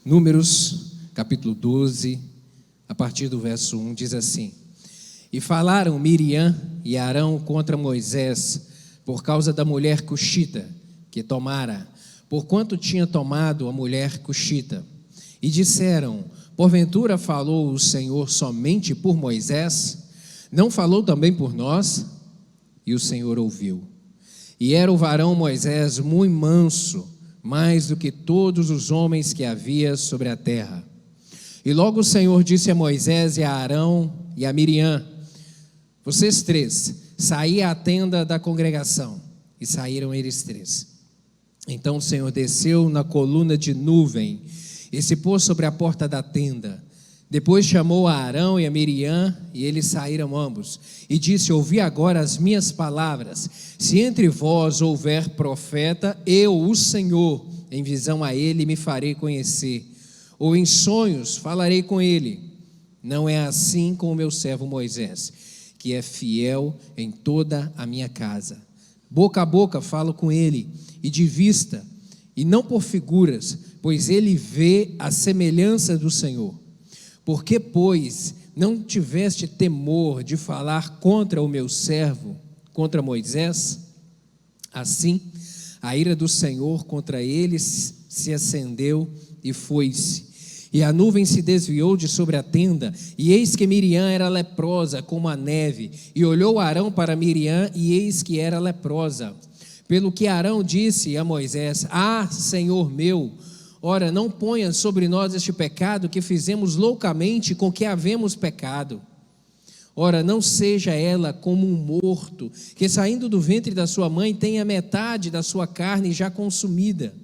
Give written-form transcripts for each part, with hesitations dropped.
Números, capítulo 12, a partir do verso 1, diz assim: E falaram Miriam e Arão contra Moisés, por causa da mulher cuxita, que tomara, porquanto tinha tomado a mulher cuxita. E disseram: Porventura falou o Senhor somente por Moisés? Não falou também por nós? E o Senhor ouviu. E era o varão Moisés muito manso, mais do que todos os homens que havia sobre a terra. E logo o Senhor disse a Moisés e a Arão e a Miriam: Vocês três, saí à tenda da congregação. E saíram eles três. Então o Senhor desceu na coluna de nuvem e se pôs sobre a porta da tenda. Depois chamou a Arão e a Miriam, e eles saíram ambos, e disse: Ouvi agora as minhas palavras. Se entre vós houver profeta, eu, o Senhor, em visão a ele me farei conhecer, ou em sonhos falarei com ele. Não é assim com o meu servo Moisés, que é fiel em toda a minha casa. Boca a boca falo com ele, e de vista, e não por figuras, pois ele vê a semelhança do Senhor. Por que, pois, não tiveste temor de falar contra o meu servo, contra Moisés? Assim, a ira do Senhor contra eles se acendeu e foi-se. E a nuvem se desviou de sobre a tenda, e eis que Miriam era leprosa como a neve. E olhou Arão para Miriam, e eis que era leprosa. Pelo que Arão disse a Moisés: Ah, Senhor meu, ora, não ponha sobre nós este pecado que fizemos loucamente, com que havemos pecado. Ora, não seja ela como um morto, que saindo do ventre da sua mãe tenha metade da sua carne já consumida.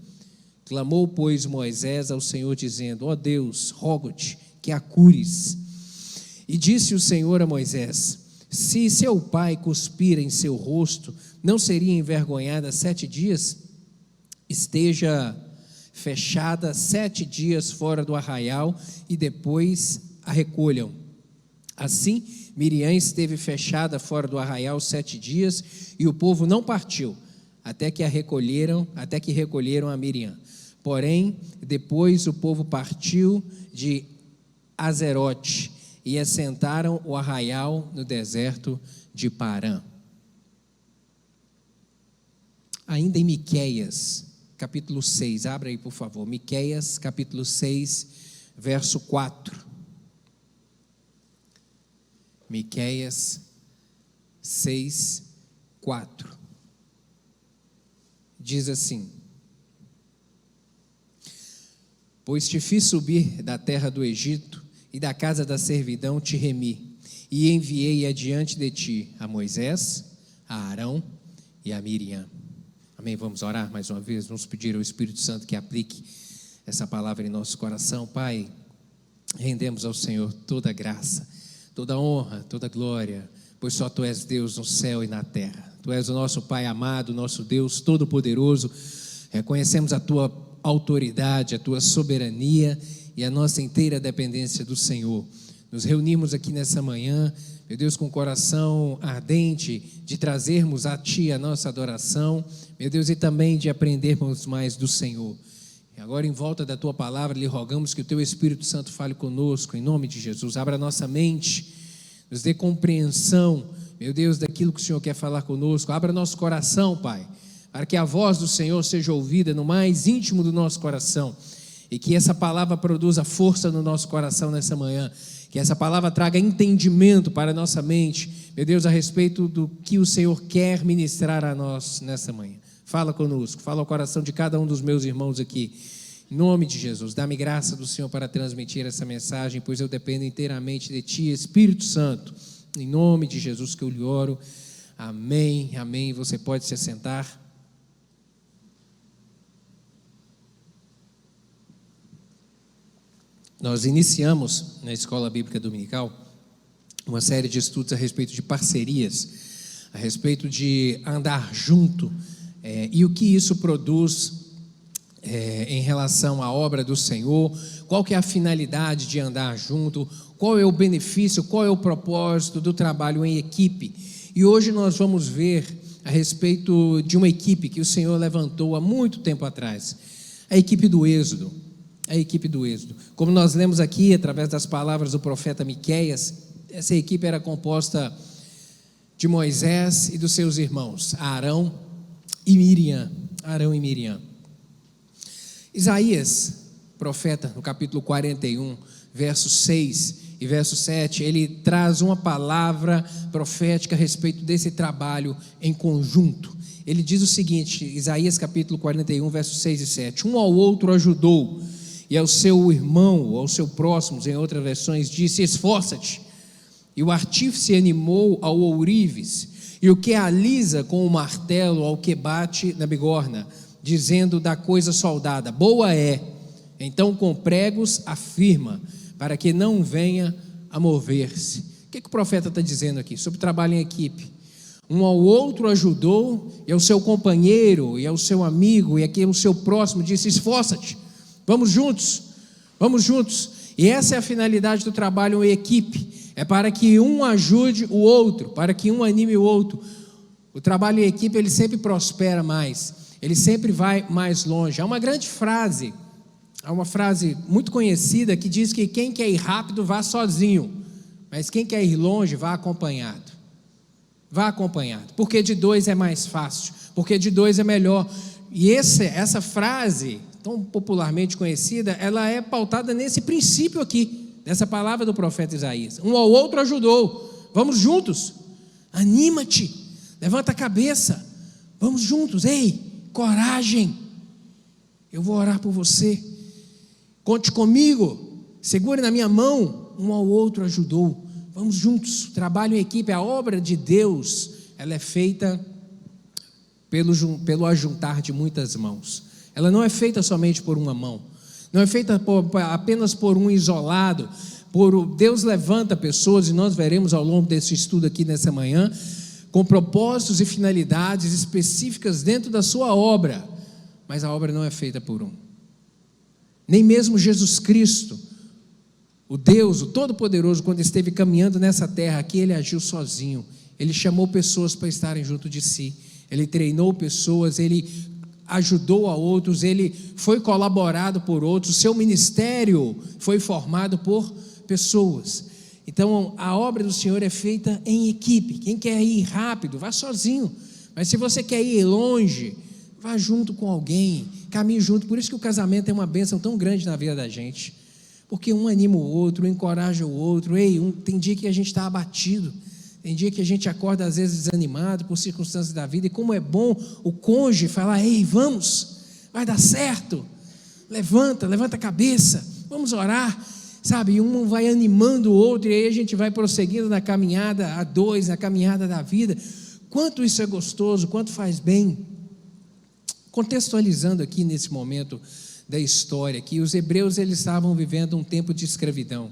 Clamou, pois, Moisés ao Senhor, dizendo: Ó Deus, rogo-te que a cures. E disse o Senhor a Moisés: Se seu pai cuspir em seu rosto, não seria envergonhada 7 dias? Esteja fechada 7 dias fora do arraial, e depois a recolham. Assim, Miriam esteve fechada fora do arraial 7 dias, e o povo não partiu, até que recolheram a Miriam. Porém, depois o povo partiu de Azerote, e assentaram o arraial no deserto de Parã. Ainda em Miqueias, capítulo 6, abra aí por favor, Miqueias, capítulo 6, verso 4. Miqueias 6, 4. Diz assim: Pois te fiz subir da terra do Egito, e da casa da servidão te remi, e enviei adiante de ti a Moisés, a Arão e a Miriam. Amém? Vamos orar mais uma vez, vamos pedir ao Espírito Santo que aplique essa palavra em nosso coração. Pai, rendemos ao Senhor toda a graça, toda a honra, toda a glória, pois só Tu és Deus no céu e na terra. Tu és o nosso Pai amado, nosso Deus todo-poderoso. Reconhecemos a Tua autoridade, a Tua soberania e a nossa inteira dependência do Senhor. Nos reunimos aqui nessa manhã, meu Deus, com o coração ardente de trazermos a Ti a nossa adoração, meu Deus, e também de aprendermos mais do Senhor. E agora, em volta da Tua palavra, lhe rogamos que o Teu Espírito Santo fale conosco, em nome de Jesus. Abra nossa mente, nos dê compreensão, meu Deus, daquilo que o Senhor quer falar conosco. Abra nosso coração, Pai, para que a voz do Senhor seja ouvida no mais íntimo do nosso coração, e que essa palavra produza força no nosso coração nessa manhã, que essa palavra traga entendimento para a nossa mente, meu Deus, a respeito do que o Senhor quer ministrar a nós nessa manhã. Fala conosco, fala ao coração de cada um dos meus irmãos aqui, em nome de Jesus. Dá-me graça do Senhor para transmitir essa mensagem, pois eu dependo inteiramente de Ti, Espírito Santo, em nome de Jesus que eu lhe oro. Amém, amém. Você pode se assentar. Nós iniciamos na Escola Bíblica Dominical uma série de estudos a respeito de parcerias, a respeito de andar junto, e o que isso produz em relação à obra do Senhor, qual que é a finalidade de andar junto, qual é o benefício, qual é o propósito do trabalho em equipe. E hoje nós vamos ver a respeito de uma equipe que o Senhor levantou há muito tempo atrás, a equipe do Êxodo. A equipe do Êxodo. Como nós lemos aqui, através das palavras do profeta Miqueias, essa equipe era composta de Moisés e dos seus irmãos, Arão e Miriam. Arão e Miriam. Isaías, profeta, no capítulo 41, verso 6 e verso 7, ele traz uma palavra profética a respeito desse trabalho em conjunto. Ele diz o seguinte, Isaías capítulo 41, versos 6 e 7: um ao outro ajudou, e ao seu irmão, ou ao seu próximo, em outras versões, disse: esforça-te. E o artífice animou ao ourives, e o que alisa com o martelo ao que bate na bigorna, dizendo da coisa soldada: boa é. Então com pregos afirma, para que não venha a mover-se. O que o profeta está dizendo aqui? Sobre trabalho em equipe. Um ao outro ajudou, e ao seu companheiro, e ao seu amigo, e aqui ao seu próximo disse: esforça-te, vamos juntos, vamos juntos. E essa é a finalidade do trabalho em equipe, é para que um ajude o outro, para que um anime o outro. O trabalho em equipe, ele sempre prospera mais, ele sempre vai mais longe. Há uma grande frase, há uma frase muito conhecida que diz que quem quer ir rápido vá sozinho, mas quem quer ir longe vá acompanhado. Vá acompanhado, porque de dois é mais fácil, porque de dois é melhor. E essa frase, tão popularmente conhecida, ela é pautada nesse princípio aqui, nessa palavra do profeta Isaías. Um ao outro ajudou, vamos juntos, anima-te, levanta a cabeça, vamos juntos, ei, coragem, eu vou orar por você, conte comigo, segure na minha mão. Um ao outro ajudou, vamos juntos. Trabalho em equipe, a obra de Deus, ela é feita pelo ajuntar de muitas mãos. Ela não é feita somente por uma mão, não é feita apenas por um isolado. Deus levanta pessoas, e nós veremos ao longo desse estudo aqui nessa manhã, com propósitos e finalidades específicas dentro da sua obra, mas a obra não é feita por um. Nem mesmo Jesus Cristo, o Deus, o Todo-Poderoso, quando esteve caminhando nessa terra aqui, ele agiu sozinho. Ele chamou pessoas para estarem junto de si, ele treinou pessoas, ele ajudou a outros, ele foi colaborado por outros, seu ministério foi formado por pessoas. Então a obra do Senhor é feita em equipe. Quem quer ir rápido, vá sozinho, mas se você quer ir longe, vá junto com alguém, caminhe junto. Por isso que o casamento é uma bênção tão grande na vida da gente, porque um anima o outro, um encoraja o outro. Tem dia que a gente está abatido, tem dia que a gente acorda às vezes desanimado por circunstâncias da vida, e como é bom o cônjuge falar: ei, vamos, vai dar certo, levanta a cabeça, vamos orar, sabe? Um vai animando o outro, e aí a gente vai prosseguindo na caminhada a dois, na caminhada da vida. Quanto isso é gostoso, quanto faz bem. Contextualizando aqui nesse momento da história, que os hebreus, eles estavam vivendo um tempo de escravidão,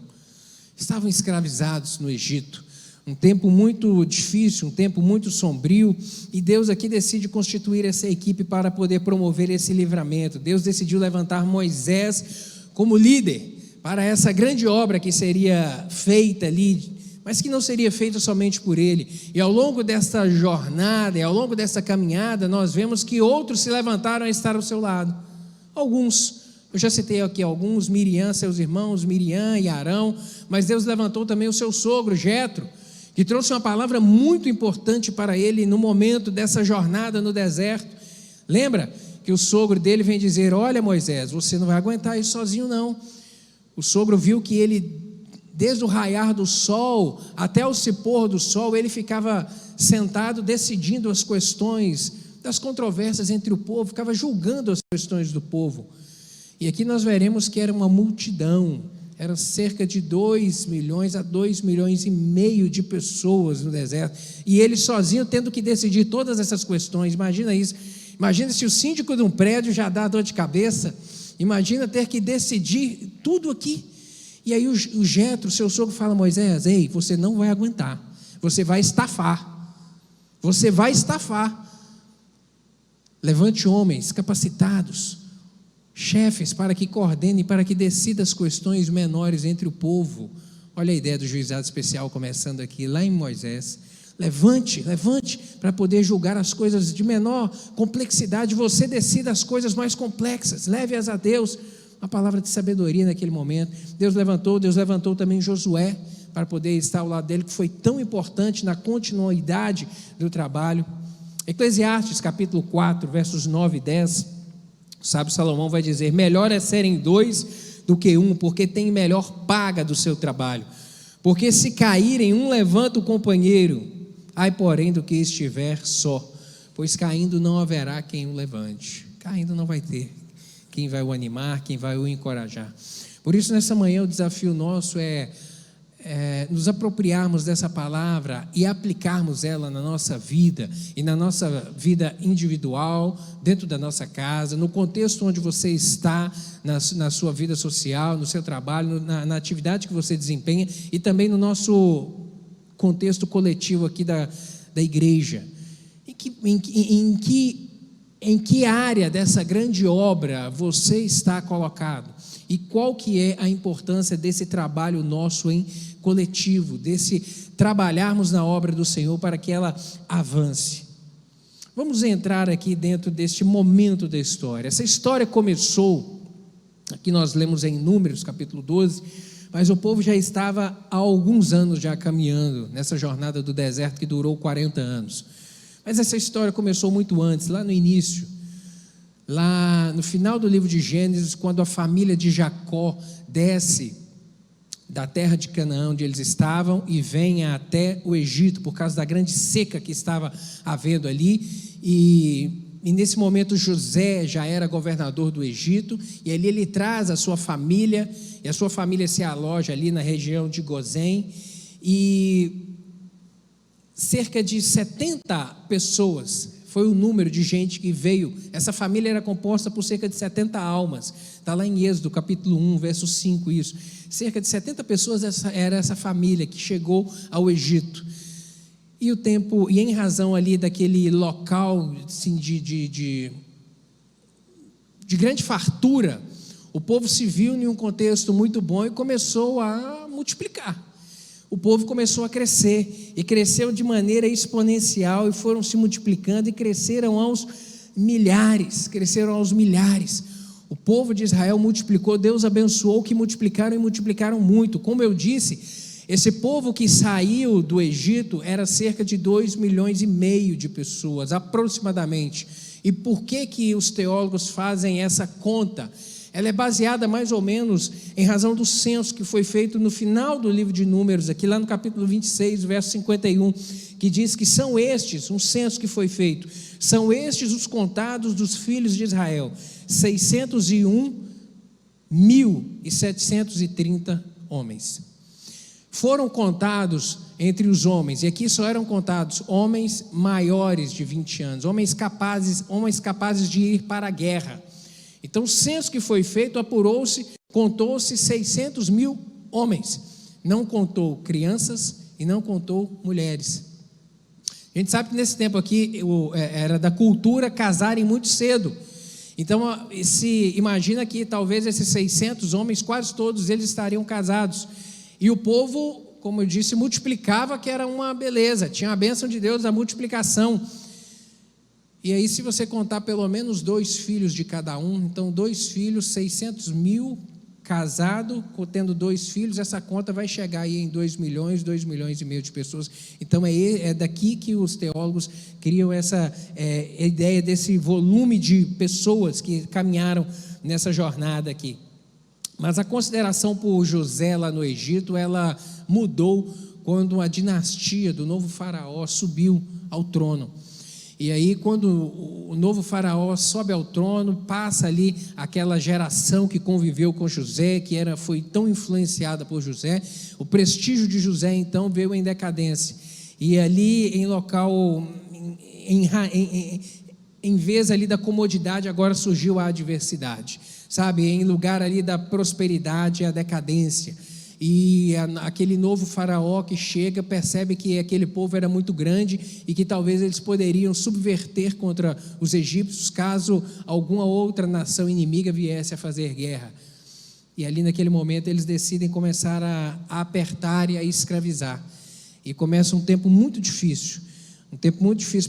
estavam escravizados no Egito, um tempo muito difícil, um tempo muito sombrio, e Deus aqui decide constituir essa equipe para poder promover esse livramento. Deus decidiu levantar Moisés como líder para essa grande obra que seria feita ali, mas que não seria feita somente por ele. E ao longo dessa jornada, e ao longo dessa caminhada, nós vemos que outros se levantaram a estar ao seu lado. Alguns, eu já citei aqui alguns: Miriam, seus irmãos, Miriam e Arão, mas Deus levantou também o seu sogro, Jetro, que trouxe uma palavra muito importante para ele no momento dessa jornada no deserto. Lembra que o sogro dele vem dizer: olha, Moisés, você não vai aguentar isso sozinho não. O sogro viu que ele, desde o raiar do sol até o se pôr do sol, ele ficava sentado decidindo as questões das controvérsias entre o povo, ficava julgando as questões do povo. E aqui nós veremos que era uma multidão, eram cerca de 2 milhões a 2,5 milhões de pessoas no deserto, e ele sozinho tendo que decidir todas essas questões. Imagina isso, imagina se o síndico de um prédio já dá dor de cabeça, imagina ter que decidir tudo aqui. E aí o Jetro, seu sogro, fala: Moisés, ei, você não vai aguentar, você vai estafar, levante homens capacitados, chefes, para que coordenem, para que decidam as questões menores entre o povo. Olha a ideia do juizado especial começando aqui, lá em Moisés. Levante, para poder julgar as coisas de menor complexidade. Você decida as coisas mais complexas, leve-as a Deus. uma palavra de sabedoria naquele momento. Deus levantou também Josué para poder estar ao lado dele, que foi tão importante na continuidade do trabalho. Eclesiastes capítulo 4, versos 9 e 10, o sábio Salomão vai dizer: melhor é serem dois do que um, porque tem melhor paga do seu trabalho. Porque se caírem, um levanta o companheiro, ai porém do que estiver só, pois caindo não haverá quem o levante. Caindo não vai ter quem vai o animar, quem vai o encorajar. Por isso, nessa manhã, o desafio nosso é nos apropriarmos dessa palavra e aplicarmos ela na nossa vida, e na nossa vida individual, dentro da nossa casa, no contexto onde você está, na sua vida social, no seu trabalho, na atividade que você desempenha, e também no nosso contexto coletivo aqui da igreja. Em que área dessa grande obra você está colocado? E qual que é a importância desse trabalho nosso em coletivo, desse trabalharmos na obra do Senhor para que ela avance? Vamos entrar aqui dentro deste momento da história. Essa história começou, aqui nós lemos em Números capítulo 12, mas o povo já estava há alguns anos já caminhando nessa jornada do deserto que durou 40 anos. Mas essa história começou muito antes, lá no início, lá no final do livro de Gênesis, quando a família de Jacó desce da terra de Canaã, onde eles estavam, e vem até o Egito, por causa da grande seca que estava havendo ali, e nesse momento José já era governador do Egito, e ali ele traz a sua família, e a sua família se aloja ali na região de Gozém, e cerca de 70 pessoas foi o número de gente que veio. Essa família era composta por cerca de 70 almas. Está lá em Êxodo, capítulo 1, verso 5, isso. Cerca de 70 pessoas era essa família que chegou ao Egito. E em razão ali daquele local assim, de grande fartura, o povo se viu em um contexto muito bom e começou a multiplicar. O povo começou a crescer, e cresceu de maneira exponencial, e foram se multiplicando, e cresceram aos milhares. O povo de Israel multiplicou, Deus abençoou, que multiplicaram e multiplicaram muito. Como eu disse, esse povo que saiu do Egito era cerca de 2,5 milhões de pessoas, aproximadamente. E por que os teólogos fazem essa conta? Ela é baseada mais ou menos em razão do censo que foi feito no final do livro de Números, aqui lá no capítulo 26, verso 51, que diz que são estes, um censo que foi feito, são estes os contados dos filhos de Israel, 601.730 homens. Foram contados entre os homens, e aqui só eram contados homens maiores de 20 anos, homens capazes de ir para a guerra. Então o censo que foi feito contou-se 600 mil homens, não contou crianças e não contou mulheres. A gente sabe que nesse tempo aqui era da cultura casarem muito cedo, então se imagina que talvez esses 600 homens, quase todos eles estariam casados, e o povo, como eu disse, multiplicava, que era uma beleza, tinha a bênção de Deus da multiplicação. E aí, se você contar pelo menos 2 filhos de cada um, então 2 filhos, 600 mil, casado, tendo 2 filhos, essa conta vai chegar aí em 2 milhões e meio de pessoas. Então é daqui que os teólogos criam essa ideia desse volume de pessoas que caminharam nessa jornada aqui. Mas a consideração por José lá no Egito, ela mudou quando a dinastia do novo faraó subiu ao trono. E aí, quando o novo faraó sobe ao trono, passa ali aquela geração que conviveu com José, que foi tão influenciada por José, o prestígio de José, então, veio em decadência. E ali, em local, em vez ali da comodidade, agora surgiu a adversidade, sabe? Em lugar ali da prosperidade, a decadência. E aquele novo faraó que chega percebe que aquele povo era muito grande e que talvez eles poderiam subverter contra os egípcios caso alguma outra nação inimiga viesse a fazer guerra. E ali naquele momento eles decidem começar a apertar e a escravizar. E começa um tempo muito difícil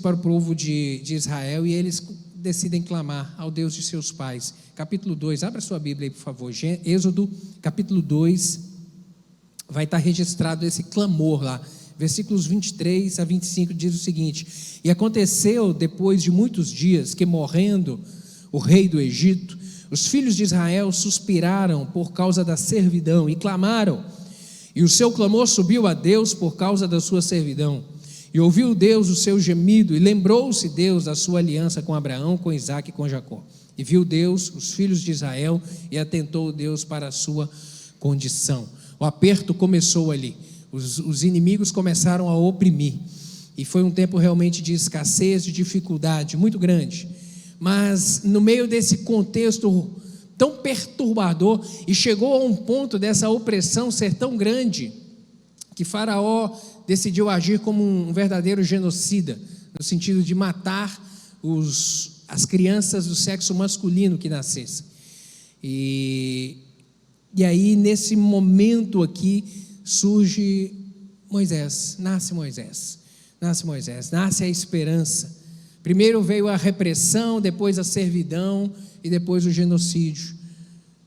para o povo de Israel, e eles decidem clamar ao Deus de seus pais. Capítulo 2, abra sua Bíblia aí, por favor. Êxodo, capítulo 2, vai estar registrado esse clamor lá. Versículos 23 a 25 diz o seguinte: E aconteceu depois de muitos dias que, morrendo o rei do Egito, os filhos de Israel suspiraram por causa da servidão e clamaram, e o seu clamor subiu a Deus por causa da sua servidão. E ouviu Deus o seu gemido, e lembrou-se Deus da sua aliança com Abraão, com Isaque e com Jacó. E viu Deus os filhos de Israel, e atentou Deus para a sua condição. O aperto começou ali, os inimigos começaram a oprimir, e foi um tempo realmente de escassez, de dificuldade muito grande. Mas no meio desse contexto tão perturbador, e chegou a um ponto dessa opressão ser tão grande, que Faraó decidiu agir como um verdadeiro genocida, no sentido de matar as crianças do sexo masculino que nascessem. E aí, nesse momento aqui, surge Moisés, nasce a esperança. Primeiro veio a repressão, depois a servidão e depois o genocídio.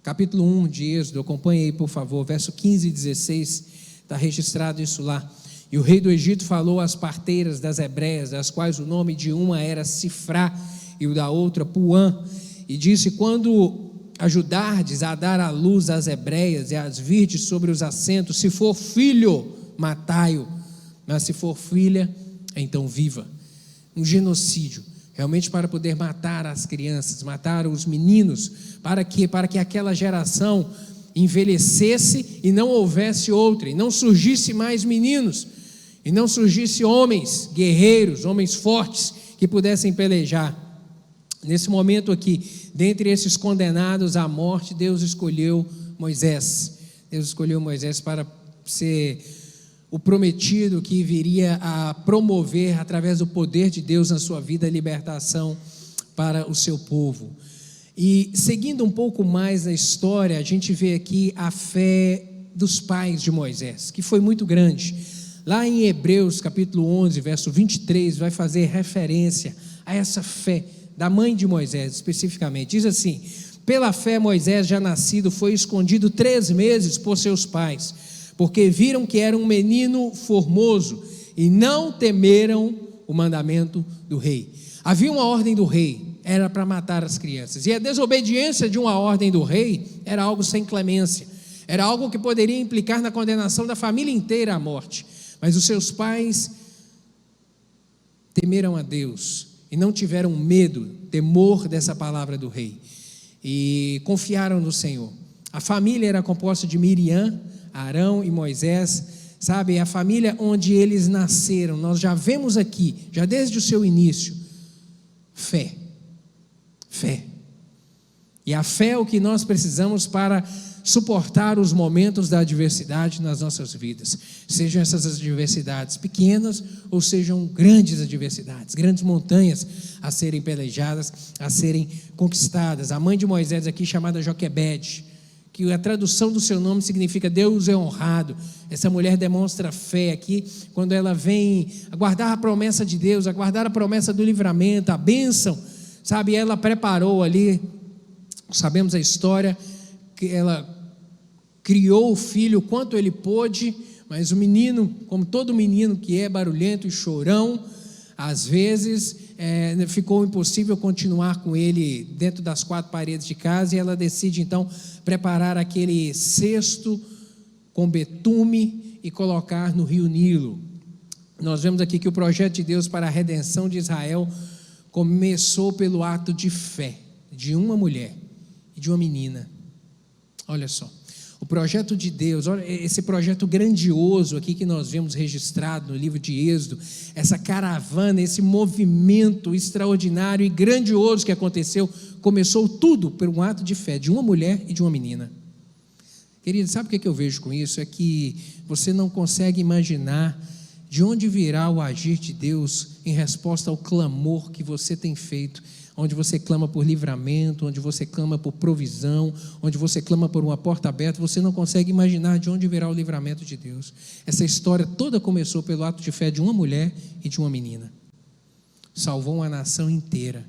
Capítulo 1 de Êxodo, acompanhe aí, por favor, verso 15 e 16, está registrado isso lá. E o rei do Egito falou às parteiras das hebreias, das quais o nome de uma era Sifrá e o da outra Puã, e disse: Quando ajudardes a dar à luz às hebreias e as virdes sobre os assentos, se for filho, matai-o, mas se for filha, então viva. Um genocídio, realmente para poder matar as crianças, matar os meninos, para que aquela geração envelhecesse e não houvesse outra, e não surgisse mais meninos, e não surgisse homens guerreiros, homens fortes, que pudessem pelejar. Nesse momento aqui, dentre esses condenados à morte, Deus escolheu Moisés. Deus escolheu Moisés para ser o prometido que viria a promover, através do poder de Deus na sua vida, a libertação para o seu povo. E seguindo um pouco mais na história, a gente vê aqui a fé dos pais de Moisés, que foi muito grande. Lá em Hebreus capítulo 11, verso 23, vai fazer referência a essa fé da mãe de Moisés, especificamente. Diz assim: Pela fé Moisés, já nascido, foi escondido 3 meses por seus pais, porque viram que era um menino formoso e não temeram o mandamento do rei. Havia uma ordem do rei, era para matar as crianças, e a desobediência de uma ordem do rei era algo sem clemência, era algo que poderia implicar na condenação da família inteira à morte. Mas os seus pais temeram a Deus e não tiveram medo, temor dessa palavra do rei, e confiaram no Senhor. A família era composta de Miriam, Arão e Moisés, sabe, a família onde eles nasceram. Nós já vemos aqui, já desde o seu início, fé. E a fé é o que nós precisamos para suportar os momentos da adversidade nas nossas vidas, sejam essas adversidades pequenas ou sejam grandes adversidades, grandes montanhas a serem pelejadas, a serem conquistadas. A mãe de Moisés aqui, chamada Joquebede, que a tradução do seu nome significa Deus é honrado. Essa mulher demonstra fé aqui, quando ela vem aguardar a promessa de Deus, aguardar a promessa do livramento, a bênção, sabe, ela preparou ali, sabemos a história, que ela criou o filho o quanto ele pôde, mas o menino, como todo menino que é barulhento e chorão, às vezes ficou impossível continuar com ele dentro das 4 paredes de casa, e ela decide então preparar aquele cesto com betume e colocar no rio Nilo. Nós vemos aqui que o projeto de Deus para a redenção de Israel começou pelo ato de fé de uma mulher e de uma menina. Olha só, o projeto de Deus, olha esse projeto grandioso aqui que nós vemos registrado no livro de Êxodo, essa caravana, esse movimento extraordinário e grandioso que aconteceu, começou tudo por um ato de fé de uma mulher e de uma menina. Querido, sabe o que eu vejo com isso? É que você não consegue imaginar de onde virá o agir de Deus em resposta ao clamor que você tem feito, onde você clama por livramento, onde você clama por provisão, onde você clama por uma porta aberta. Você não consegue imaginar de onde virá o livramento de Deus. Essa história toda começou pelo ato de fé de uma mulher e de uma menina. Salvou uma nação inteira.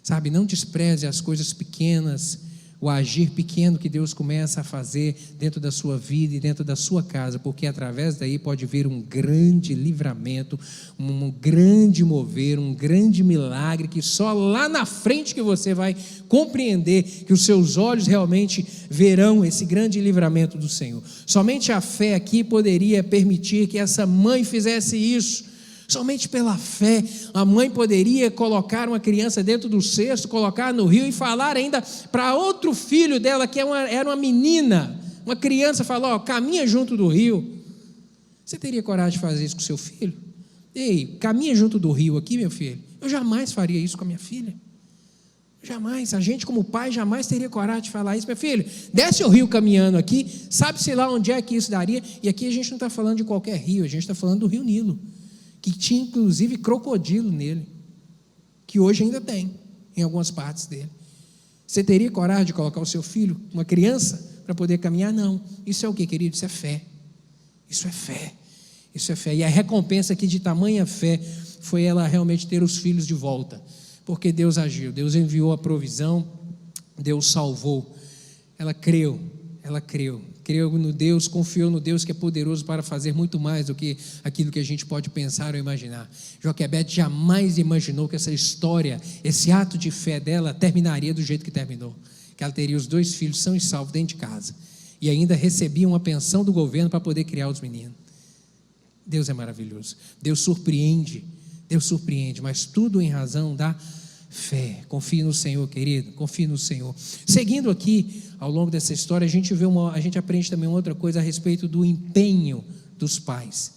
Sabe, não despreze as coisas pequenas, o agir pequeno que Deus começa a fazer dentro da sua vida e dentro da sua casa, porque através daí pode vir um grande livramento, um grande mover, um grande milagre, que só lá na frente que você vai compreender, que os seus olhos realmente verão esse grande livramento do Senhor. Somente a fé aqui poderia permitir que essa mãe fizesse isso. Somente pela fé, a mãe poderia colocar uma criança dentro do cesto, colocar no rio e falar ainda para outro filho dela, que era uma menina, uma criança, falar: ó, caminha junto do rio. Você teria coragem de fazer isso com seu filho? Ei, caminha junto do rio aqui, meu filho. Eu jamais faria isso com a minha filha. Jamais, a gente como pai jamais teria coragem de falar isso. Meu filho, desce o rio caminhando aqui, sabe-se lá onde é que isso daria. E aqui a gente não está falando de qualquer rio, a gente está falando do rio Nilo, que tinha inclusive crocodilo nele, que hoje ainda tem em algumas partes dele. Você teria coragem de colocar o seu filho, uma criança, para poder caminhar? Não. Isso é o que, querido? Isso é fé. Isso é fé. Isso é fé. E a recompensa aqui de tamanha fé foi ela realmente ter os filhos de volta, porque Deus agiu, Deus enviou a provisão, Deus salvou. Ela creu no Deus, confiou no Deus que é poderoso para fazer muito mais do que aquilo que a gente pode pensar ou imaginar. Joquebede jamais imaginou que essa história, esse ato de fé dela terminaria do jeito que terminou, que ela teria os 2 filhos sãos e salvos dentro de casa, e ainda recebia uma pensão do governo para poder criar os meninos. Deus é maravilhoso, Deus surpreende, mas tudo em razão da fé. Confie no Senhor, querido, confie no Senhor. Seguindo aqui, ao longo dessa história, a gente aprende também outra coisa a respeito do empenho dos pais.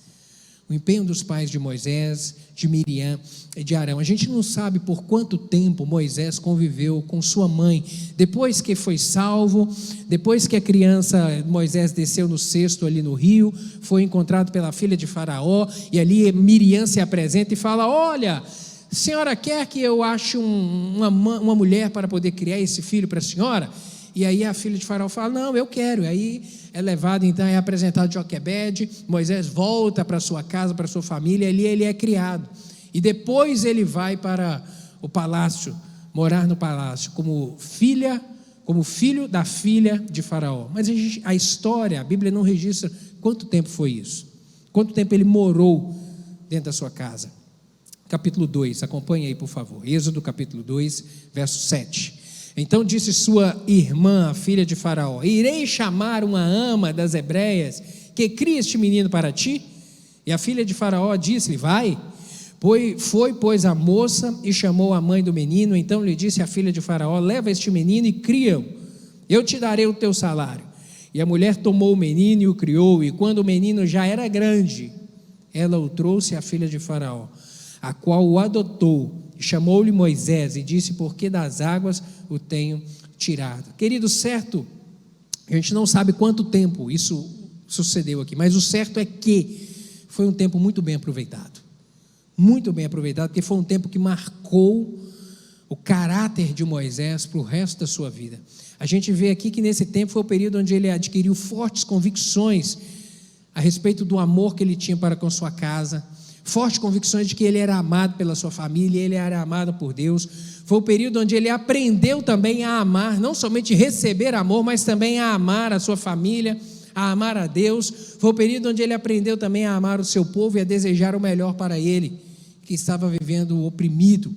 O empenho dos pais de Moisés, de Miriam e de Arão. A gente não sabe por quanto tempo Moisés conviveu com sua mãe, depois que foi salvo, depois que a criança Moisés desceu no cesto ali no rio, foi encontrado pela filha de Faraó, e ali Miriam se apresenta e fala: olha, a senhora quer que eu ache uma mulher para poder criar esse filho para a senhora? E aí a filha de Faraó fala: não, eu quero. Aí é levado, então é apresentado Joquebede. Moisés volta para sua casa, para sua família. Ali ele é criado, e depois ele vai para o palácio, morar no palácio como filho da filha de Faraó. Mas a história, a Bíblia não registra quanto tempo foi isso, quanto tempo ele morou dentro da sua casa. Capítulo 2, acompanhe aí, por favor. Êxodo capítulo 2, verso 7. Então disse sua irmã, a filha de Faraó: irei chamar uma ama das hebreias que cria este menino para ti? E a filha de Faraó disse-lhe: vai. Foi, pois, a moça e chamou a mãe do menino. Então lhe disse a filha de Faraó: leva este menino e cria-o, eu te darei o teu salário. E a mulher tomou o menino e o criou, e quando o menino já era grande, ela o trouxe à filha de Faraó, a qual o adotou, e chamou-lhe Moisés, e disse: por que das águas o tenho tirado? Querido, certo, a gente não sabe quanto tempo isso sucedeu aqui, mas o certo é que foi um tempo muito bem aproveitado, porque foi um tempo que marcou o caráter de Moisés para o resto da sua vida. A gente vê aqui que nesse tempo foi o período onde ele adquiriu fortes convicções a respeito do amor que ele tinha para com sua casa, fortes convicções de que ele era amado pela sua família, ele era amado por Deus. Foi o período onde ele aprendeu também a amar, não somente receber amor, mas também a amar a sua família, a amar a Deus. Foi o período onde ele aprendeu também a amar o seu povo e a desejar o melhor para ele, que estava vivendo oprimido,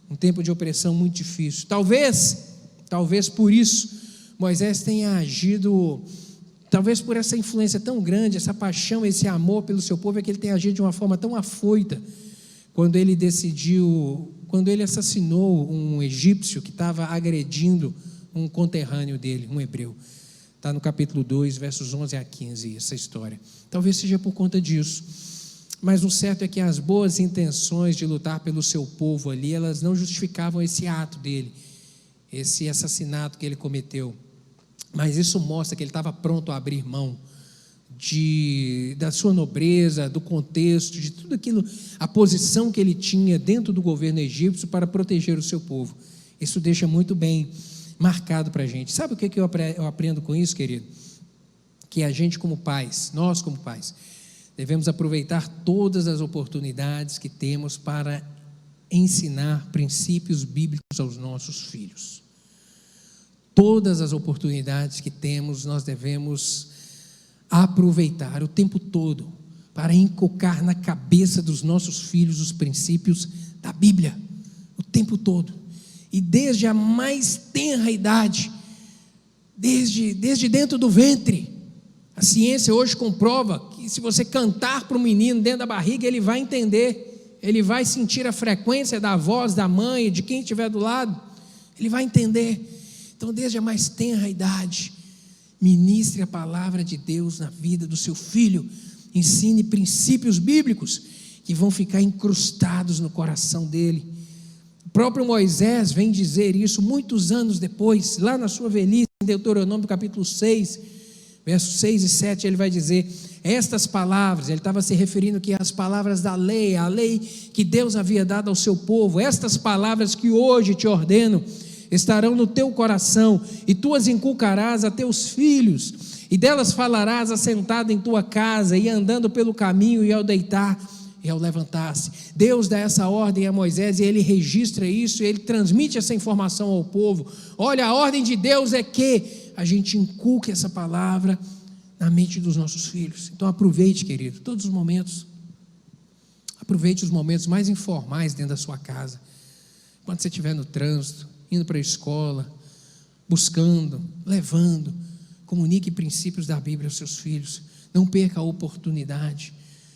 um tempo de opressão muito difícil. Talvez por isso Moisés tenha agido, talvez por essa influência tão grande, essa paixão, esse amor pelo seu povo, é que ele tenha agido de uma forma tão afoita, quando ele assassinou um egípcio que estava agredindo um conterrâneo dele, um hebreu. Está no capítulo 2, versos 11 a 15, essa história. Talvez seja por conta disso, mas o certo é que as boas intenções de lutar pelo seu povo ali, elas não justificavam esse ato dele, esse assassinato que ele cometeu. Mas isso mostra que ele estava pronto a abrir mão da sua nobreza, do contexto, de tudo aquilo, a posição que ele tinha dentro do governo egípcio para proteger o seu povo. Isso deixa muito bem marcado para a gente. Sabe o que eu aprendo com isso, querido? Que a gente como pais, nós como pais, devemos aproveitar todas as oportunidades que temos para ensinar princípios bíblicos aos nossos filhos. Todas as oportunidades que temos, nós devemos aproveitar o tempo todo para inculcar na cabeça dos nossos filhos os princípios da Bíblia, o tempo todo. E desde a mais tenra idade, desde dentro do ventre. A ciência hoje comprova que se você cantar para o menino dentro da barriga, ele vai entender, ele vai sentir a frequência da voz da mãe, de quem estiver do lado, ele vai entender. Então, desde a mais tenra idade, ministre a palavra de Deus na vida do seu filho, ensine princípios bíblicos que vão ficar incrustados no coração dele. O próprio Moisés vem dizer isso muitos anos depois, lá na sua velhice, em Deuteronômio capítulo 6, versos 6 e 7, ele vai dizer, estas palavras, ele estava se referindo aqui às palavras da lei, a lei que Deus havia dado ao seu povo, estas palavras que hoje te ordeno, estarão no teu coração, e tu as inculcarás a teus filhos, e delas falarás assentado em tua casa, e andando pelo caminho, e ao deitar, e ao levantar-se. Deus dá essa ordem a Moisés, e ele registra isso, e ele transmite essa informação ao povo. Olha, a ordem de Deus é que a gente inculque essa palavra na mente dos nossos filhos. Então aproveite, querido, todos os momentos, aproveite os momentos mais informais dentro da sua casa, quando você estiver no trânsito, indo para a escola, buscando, levando, comunique princípios da Bíblia aos seus filhos, não perca a oportunidade,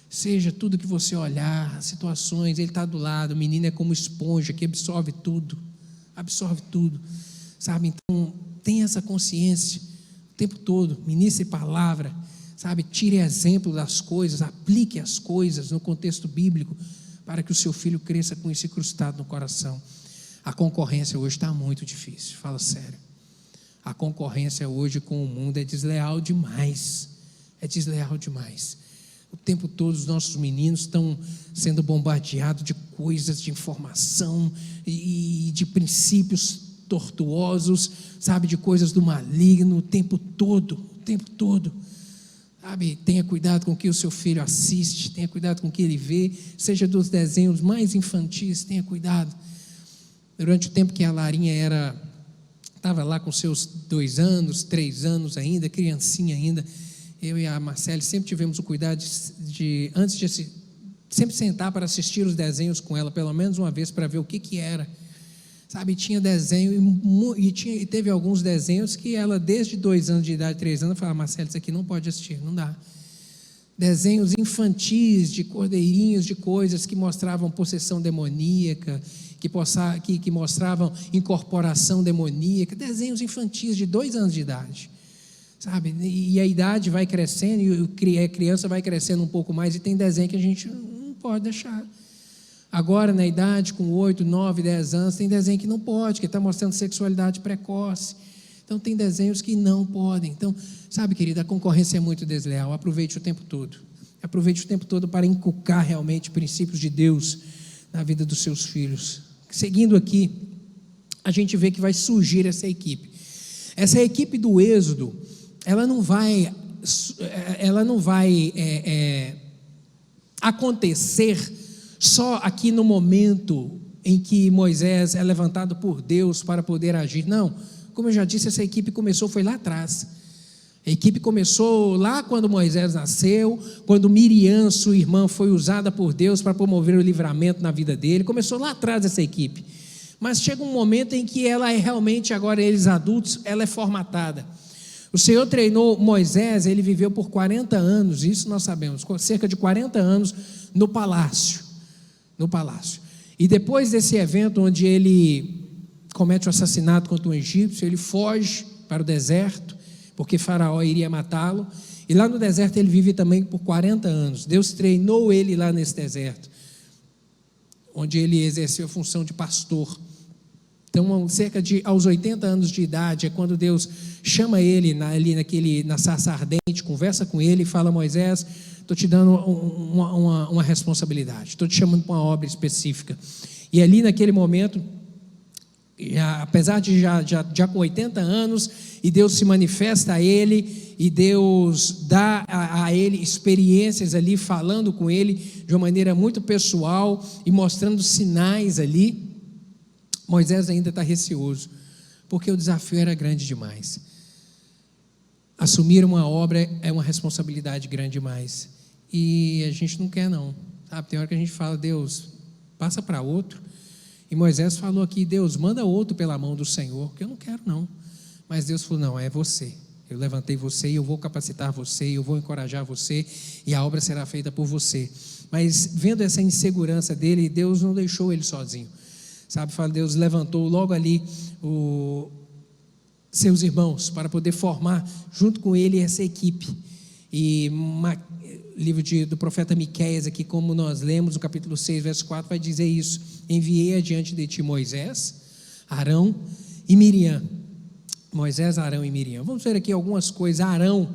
seja tudo que você olhar, situações, ele está do lado, o menino é como esponja que absorve tudo, sabe? Então tenha essa consciência o tempo todo, ministre palavra, sabe? Tire exemplo das coisas, aplique as coisas no contexto bíblico, para que o seu filho cresça com isso incrustado no coração. A concorrência hoje está muito difícil, fala sério. A concorrência hoje com o mundo é desleal demais. O tempo todo os nossos meninos estão sendo bombardeados de coisas, de informação e de princípios tortuosos, sabe, de coisas do maligno o tempo todo. Sabe, tenha cuidado com o que o seu filho assiste, tenha cuidado com o que ele vê, seja dos desenhos mais infantis, tenha cuidado. Durante o tempo que a Larinha estava lá com seus 2 anos, 3 anos ainda, criancinha ainda, eu e a Marcele sempre tivemos o cuidado antes de sempre sentar para assistir os desenhos com ela, pelo menos uma vez, para ver o que era. Sabe, tinha desenho, e teve alguns desenhos que ela, desde 2 anos de idade, 3 anos, falava, Marcele, isso aqui não pode assistir, não dá. Desenhos infantis, de cordeirinhos, de coisas que mostravam possessão demoníaca, que mostravam incorporação demoníaca, desenhos infantis de 2 anos de idade, sabe? E a idade vai crescendo, e a criança vai crescendo um pouco mais, e tem desenho que a gente não pode deixar. Agora, na idade, com 8, 9, 10 anos, tem desenho que não pode, que está mostrando sexualidade precoce. Então, tem desenhos que não podem. Então, sabe, querida, a concorrência é muito desleal. Aproveite o tempo todo para inculcar realmente princípios de Deus na vida dos seus filhos. Seguindo aqui, a gente vê que vai surgir essa equipe. Essa equipe do Êxodo, ela não vai acontecer só aqui no momento em que Moisés é levantado por Deus para poder agir. Não, como eu já disse, essa equipe foi lá atrás. A equipe começou lá quando Moisés nasceu, quando Miriam, sua irmã, foi usada por Deus para promover o livramento na vida dele. Começou lá atrás essa equipe. Mas chega um momento em que ela é realmente, agora eles adultos, ela é formatada. O Senhor treinou Moisés, ele viveu por 40 anos, isso nós sabemos, cerca de 40 anos no palácio. E depois desse evento onde ele comete o assassinato contra um egípcio, ele foge para o deserto, porque Faraó iria matá-lo, e lá no deserto ele vive também por 40 anos, Deus treinou ele lá nesse deserto, onde ele exerceu a função de pastor. Então, aos 80 anos de idade, é quando Deus chama ele na sarça ardente, conversa com ele e fala, Moisés, estou te dando uma responsabilidade, estou te chamando para uma obra específica. E ali naquele momento, apesar de já com 80 anos, e Deus se manifesta a ele, e Deus dá a ele experiências ali, falando com ele de uma maneira muito pessoal e mostrando sinais ali. Moisés ainda está receoso, porque o desafio era grande demais. Assumir uma obra é uma responsabilidade grande demais, e a gente não quer não, sabe? Tem hora que a gente fala: Deus, passa para outro. E Moisés falou aqui: Deus, manda outro pela mão do Senhor, que eu não quero não. Mas Deus falou: não, é você. Eu levantei você e eu vou capacitar você, eu vou encorajar você, e a obra será feita por você. Mas vendo essa insegurança dele, Deus não deixou ele sozinho, sabe? Deus levantou logo ali seus irmãos para poder formar junto com ele essa equipe. E livro do profeta Miqueias aqui, como nós lemos no capítulo 6, verso 4, vai dizer isso: enviei adiante de ti Moisés, Arão e Miriam. Moisés, Arão e Miriam. Vamos ver aqui algumas coisas. Arão,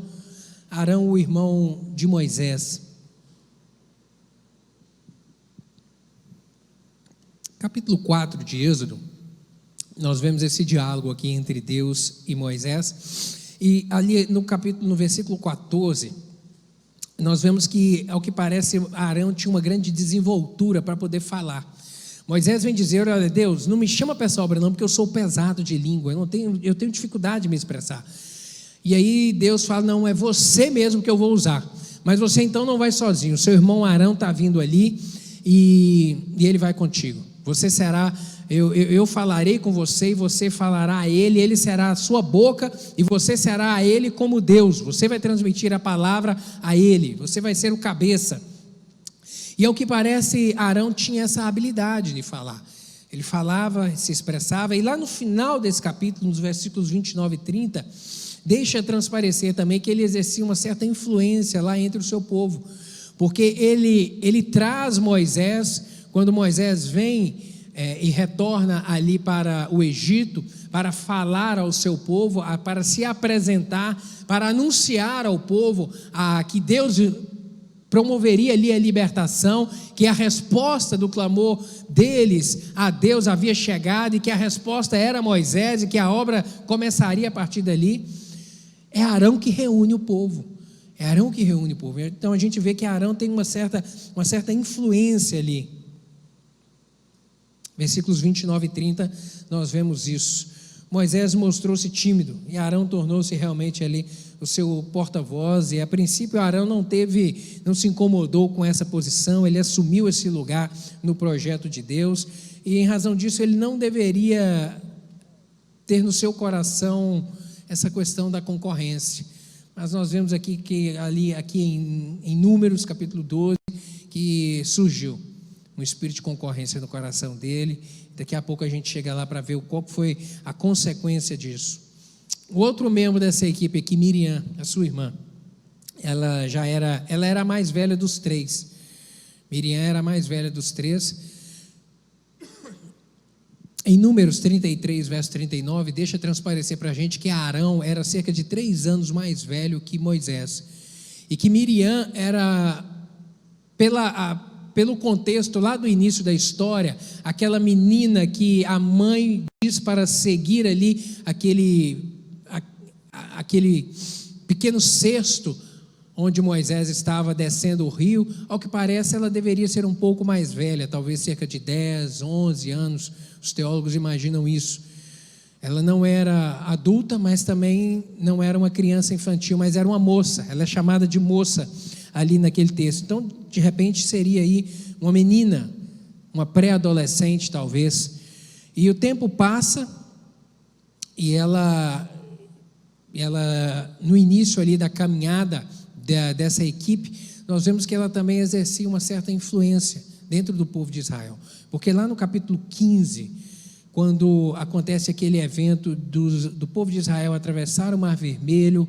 o irmão de Moisés. Capítulo 4 de Êxodo, nós vemos esse diálogo aqui entre Deus e Moisés, e ali no versículo 14, nós vemos que, ao que parece, Arão tinha uma grande desenvoltura para poder falar. Moisés vem dizer: olha, Deus, não me chama para essa obra não, porque eu sou pesado de língua, eu tenho dificuldade de me expressar. E aí Deus fala: não, é você mesmo que eu vou usar, mas você então não vai sozinho, seu irmão Arão está vindo ali, e ele vai contigo. Você será, eu falarei com você, e você falará a ele será a sua boca, e você será a ele como Deus. Você vai transmitir a palavra a ele, você vai ser o cabeça. E ao que parece, Arão tinha essa habilidade de falar. Ele falava, se expressava, e lá no final desse capítulo, nos versículos 29 e 30, deixa transparecer também que ele exercia uma certa influência lá entre o seu povo, porque ele traz Moisés, quando Moisés vem e retorna ali para o Egito, para falar ao seu povo, para se apresentar, para anunciar ao povo que Deus promoveria ali a libertação, que a resposta do clamor deles a Deus havia chegado, e que a resposta era Moisés, e que a obra começaria a partir dali. É Arão que reúne o povo. É Arão que reúne o povo. Então a gente vê que Arão tem uma certa influência ali. Versículos 29 e 30, nós vemos isso. Moisés mostrou-se tímido, e Arão tornou-se realmente ali o seu porta-voz, e a princípio Arão não se incomodou com essa posição, ele assumiu esse lugar no projeto de Deus, e em razão disso ele não deveria ter no seu coração essa questão da concorrência. Mas nós vemos aqui em Números capítulo 12, que surgiu um espírito de concorrência no coração dele. Daqui a pouco a gente chega lá para ver qual foi a consequência disso. O outro membro dessa equipe aqui, Miriam, a sua irmã, ela era a mais velha dos três. Miriam era a mais velha dos três. Em Números 33, verso 39, deixa transparecer para a gente que Arão era cerca de 3 anos mais velho que Moisés, e que Miriam era, pelo contexto lá do início da história, aquela menina que a mãe diz para seguir ali aquele pequeno cesto onde Moisés estava descendo o rio. Ao que parece, ela deveria ser um pouco mais velha, talvez cerca de 10, 11 anos, os teólogos imaginam isso. Ela não era adulta, mas também não era uma criança infantil, mas era uma moça. Ela é chamada de moça ali naquele texto. Então, de repente, seria aí uma menina, uma pré-adolescente talvez. E o tempo passa, e ela no início ali da caminhada dessa equipe, nós vemos que ela também exercia uma certa influência dentro do povo de Israel. Porque lá no capítulo 15, quando acontece aquele evento do povo de Israel atravessar o Mar Vermelho,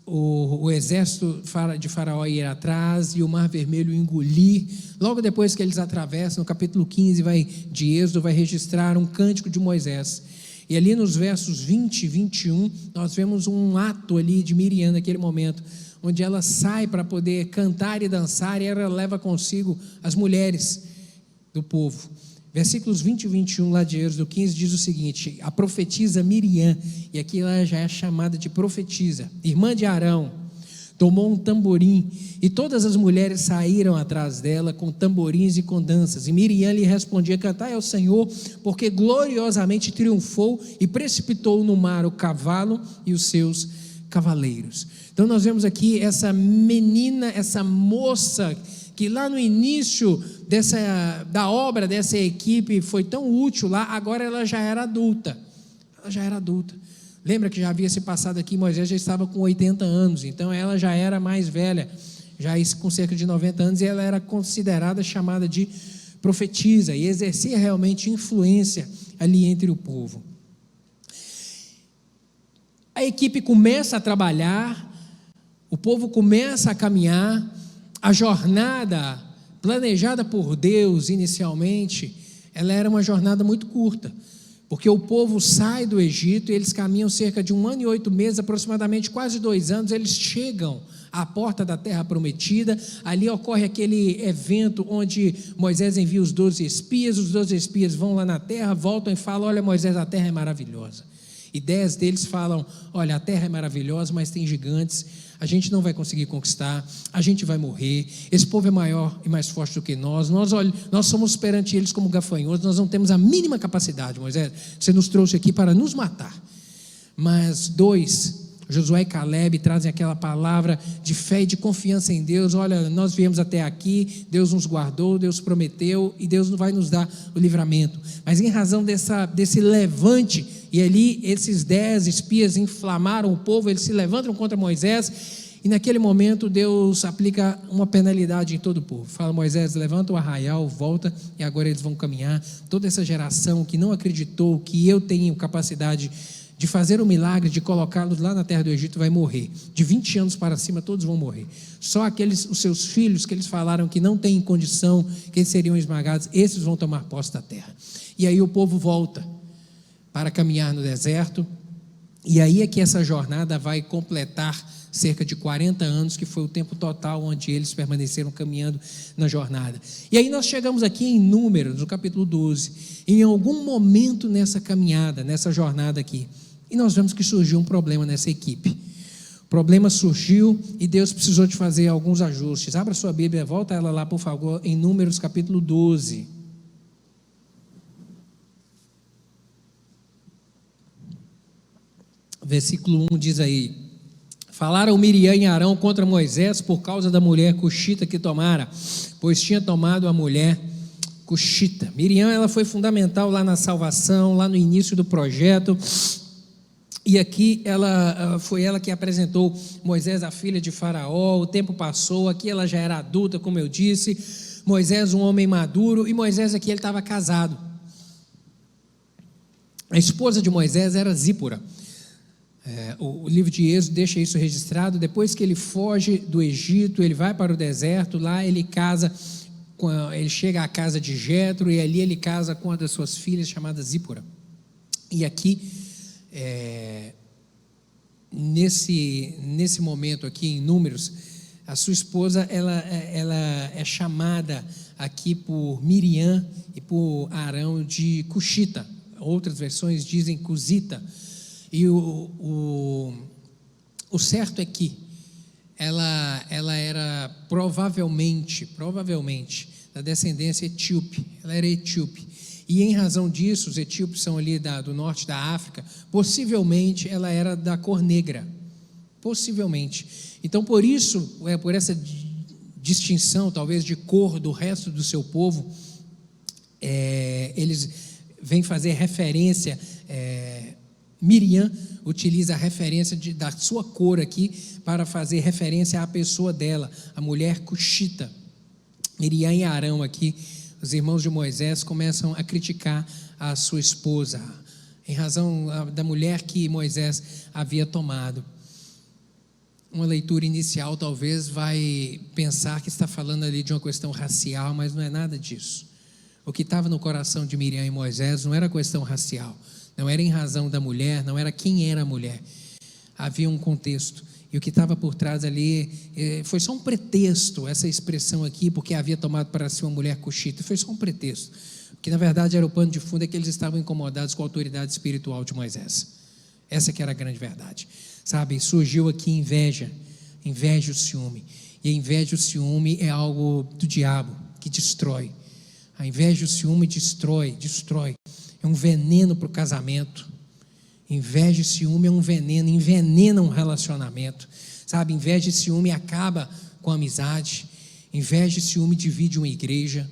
o exército de Faraó ir atrás e o Mar Vermelho engolir, logo depois que eles atravessam, no capítulo 15 de Êxodo, vai registrar um cântico de Moisés. E ali nos versos 20 e 21, nós vemos um ato ali de Miriam naquele momento, onde ela sai para poder cantar e dançar, e ela leva consigo as mulheres do povo. Versículos 20 e 21 lá de Êxodo 15 diz o seguinte: a profetisa Miriam, e aqui ela já é chamada de profetisa, irmã de Arão, tomou um tamborim, e todas as mulheres saíram atrás dela com tamborins e com danças, e Miriam lhe respondia: cantai ao Senhor, porque gloriosamente triunfou e precipitou no mar o cavalo e os seus cavaleiros. Então nós vemos aqui essa menina, essa moça, que lá no início da obra dessa equipe foi tão útil lá, agora ela já era adulta. Lembra que já havia se passado aqui, Moisés já estava com 80 anos, então ela já era mais velha, já com cerca de 90 anos, e ela era considerada, chamada de profetisa, e exercia realmente influência ali entre o povo. A equipe começa a trabalhar, o povo começa a caminhar, a jornada planejada por Deus inicialmente, ela era uma jornada muito curta, porque o povo sai do Egito e eles caminham cerca de 1 ano e 8 meses, aproximadamente quase 2 anos, eles chegam à porta da terra prometida. Ali ocorre aquele evento onde Moisés envia os 12 espias vão lá na terra, voltam e falam: olha, Moisés, a terra é maravilhosa. E 10 deles falam: olha, a terra é maravilhosa, mas tem gigantes, a gente não vai conseguir conquistar, a gente vai morrer, esse povo é maior e mais forte do que nós somos perante eles como gafanhotos, nós não temos a mínima capacidade, Moisés, você nos trouxe aqui para nos matar. Mas 2, Josué e Caleb, trazem aquela palavra de fé e de confiança em Deus: olha, nós viemos até aqui, Deus nos guardou, Deus prometeu, e Deus vai nos dar o livramento. Mas em razão desse levante, e ali esses 10 espias inflamaram o povo, eles se levantam contra Moisés, e naquele momento Deus aplica uma penalidade em todo o povo. Fala: Moisés, levanta o arraial, volta, e agora eles vão caminhar. Toda essa geração que não acreditou que eu tenho capacidade de fazer o milagre de colocá-los lá na terra do Egito vai morrer. De 20 anos para cima todos vão morrer. Só os seus filhos, que eles falaram que não têm condição, que eles seriam esmagados, esses vão tomar posse da terra. E aí o povo volta para caminhar no deserto, e aí é que essa jornada vai completar cerca de 40 anos, que foi o tempo total onde eles permaneceram caminhando na jornada. E aí nós chegamos aqui em Números, no capítulo 12, em algum momento nessa caminhada, nessa jornada aqui, e nós vemos que surgiu um problema nessa equipe. O problema surgiu e Deus precisou de fazer alguns ajustes. Abra sua Bíblia, volta ela lá, por favor, em Números capítulo 12. Versículo 1 diz aí: falaram Miriam e Arão contra Moisés por causa da mulher cuxita que tomara, pois tinha tomado a mulher cuxita. Miriam, ela foi fundamental lá na salvação, lá no início do projeto, e aqui foi ela que apresentou Moisés à filha de Faraó. O tempo passou, aqui ela já era adulta, como eu disse, Moisés um homem maduro, e Moisés aqui ele estava casado. A esposa de Moisés era Zípora. O livro de Êxodo deixa isso registrado. Depois que ele foge do Egito, ele vai para o deserto, lá ele ele chega à casa de Jetro, e ali ele casa com uma das suas filhas, chamada Zípora. E aqui, nesse momento aqui em Números, a sua esposa ela é chamada aqui por Miriam e por Arão de cuxita. Outras versões dizem cusita. E o certo é que ela era provavelmente da descendência etíope. Ela era etíope. E em razão disso, os etíopes são ali do norte da África, possivelmente ela era da cor negra. Possivelmente. Então, por isso, por essa distinção, talvez, de cor do resto do seu povo, eles vêm fazer referência. Miriam utiliza a referência da sua cor aqui para fazer referência à pessoa dela, a mulher cuxita. Miriam e Arão aqui, os irmãos de Moisés, começam a criticar a sua esposa, em razão da mulher que Moisés havia tomado. Uma leitura inicial talvez vai pensar que está falando ali de uma questão racial, mas não é nada disso. O que estava no coração de Miriam e Moisés não era questão racial, não era em razão da mulher, não era quem era a mulher. Havia um contexto, e o que estava por trás ali foi só um pretexto, essa expressão aqui, porque havia tomado para si uma mulher cuxita, foi só um pretexto. que na verdade era o pano de fundo, é que eles estavam incomodados com a autoridade espiritual de Moisés. Essa que era a grande verdade, sabe? Surgiu aqui inveja e o ciúme, e a inveja e o ciúme é algo do diabo, que destrói. A inveja e o ciúme destrói, é um veneno para o casamento. Inveja e ciúme é um veneno, envenena um relacionamento, sabe? Inveja e ciúme acaba com a amizade, inveja e ciúme divide uma igreja.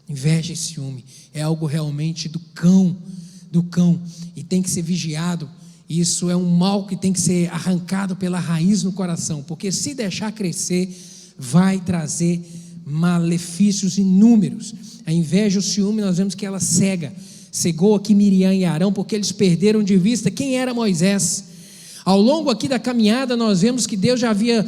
Inveja e ciúme é algo realmente do cão, e tem que ser vigiado. Isso é um mal que tem que ser arrancado pela raiz no coração, porque se deixar crescer, vai trazer malefícios inúmeros. A inveja e o ciúme, nós vemos que ela cegou aqui Miriam e Arão, porque eles perderam de vista quem era Moisés. Ao longo aqui da caminhada, nós vemos que Deus já havia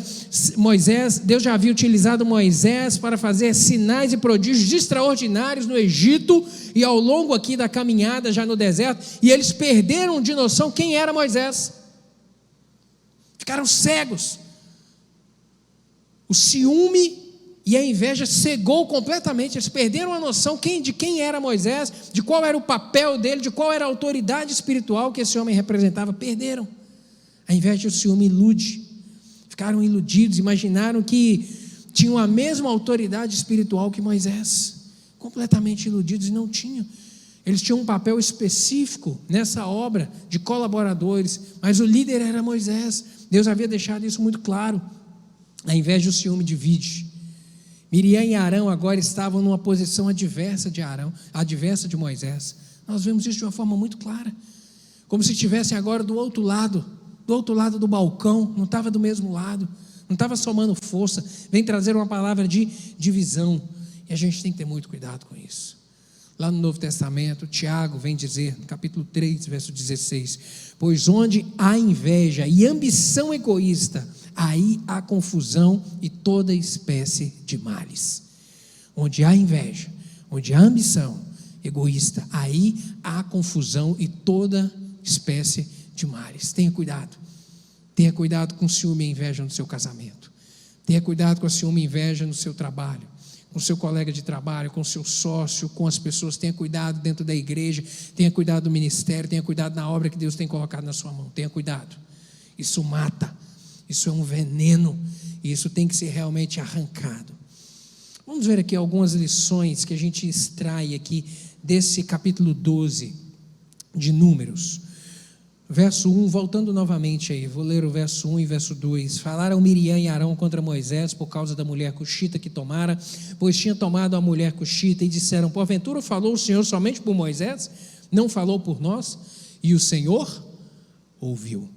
utilizado Moisés para fazer sinais e prodígios extraordinários no Egito, e ao longo aqui da caminhada, já no deserto, e eles perderam de noção quem era Moisés, ficaram cegos. O ciúme e a inveja cegou completamente, eles perderam a noção de quem era Moisés, de qual era o papel dele, de qual era a autoridade espiritual que esse homem representava. Perderam. A inveja e o ciúme ficaram iludidos, imaginaram que tinham a mesma autoridade espiritual que Moisés, completamente iludidos, e não tinham. Eles tinham um papel específico nessa obra de colaboradores, mas o líder era Moisés. Deus havia deixado isso muito claro. A inveja e o ciúme divide. Miriam e Arão agora estavam numa posição adversa de Moisés. Nós vemos isso de uma forma muito clara, como se estivessem agora do outro lado do balcão, não estava do mesmo lado, não estava somando força, vem trazer uma palavra de divisão, e a gente tem que ter muito cuidado com isso. Lá no Novo Testamento, Tiago vem dizer, no capítulo 3, verso 16, pois onde há inveja e ambição egoísta, aí há confusão e toda espécie de males. Onde há inveja, onde há ambição egoísta, aí há confusão e toda espécie de males. Tenha cuidado com ciúme e inveja no seu casamento, tenha cuidado com a ciúme e inveja no seu trabalho, com o seu colega de trabalho, com o seu sócio, com as pessoas. Tenha cuidado dentro da igreja, tenha cuidado do ministério, tenha cuidado na obra que Deus tem colocado na sua mão. Tenha cuidado, isso mata, isso é um veneno, e isso tem que ser realmente arrancado. Vamos ver aqui algumas lições que a gente extrai aqui desse capítulo 12 de Números. Verso 1, voltando novamente aí, vou ler o verso 1 e verso 2. Falaram Miriam e Arão contra Moisés por causa da mulher cuxita que tomara, pois tinha tomado a mulher cuxita, e disseram, porventura falou o Senhor somente por Moisés? Não falou por nós? E o Senhor ouviu.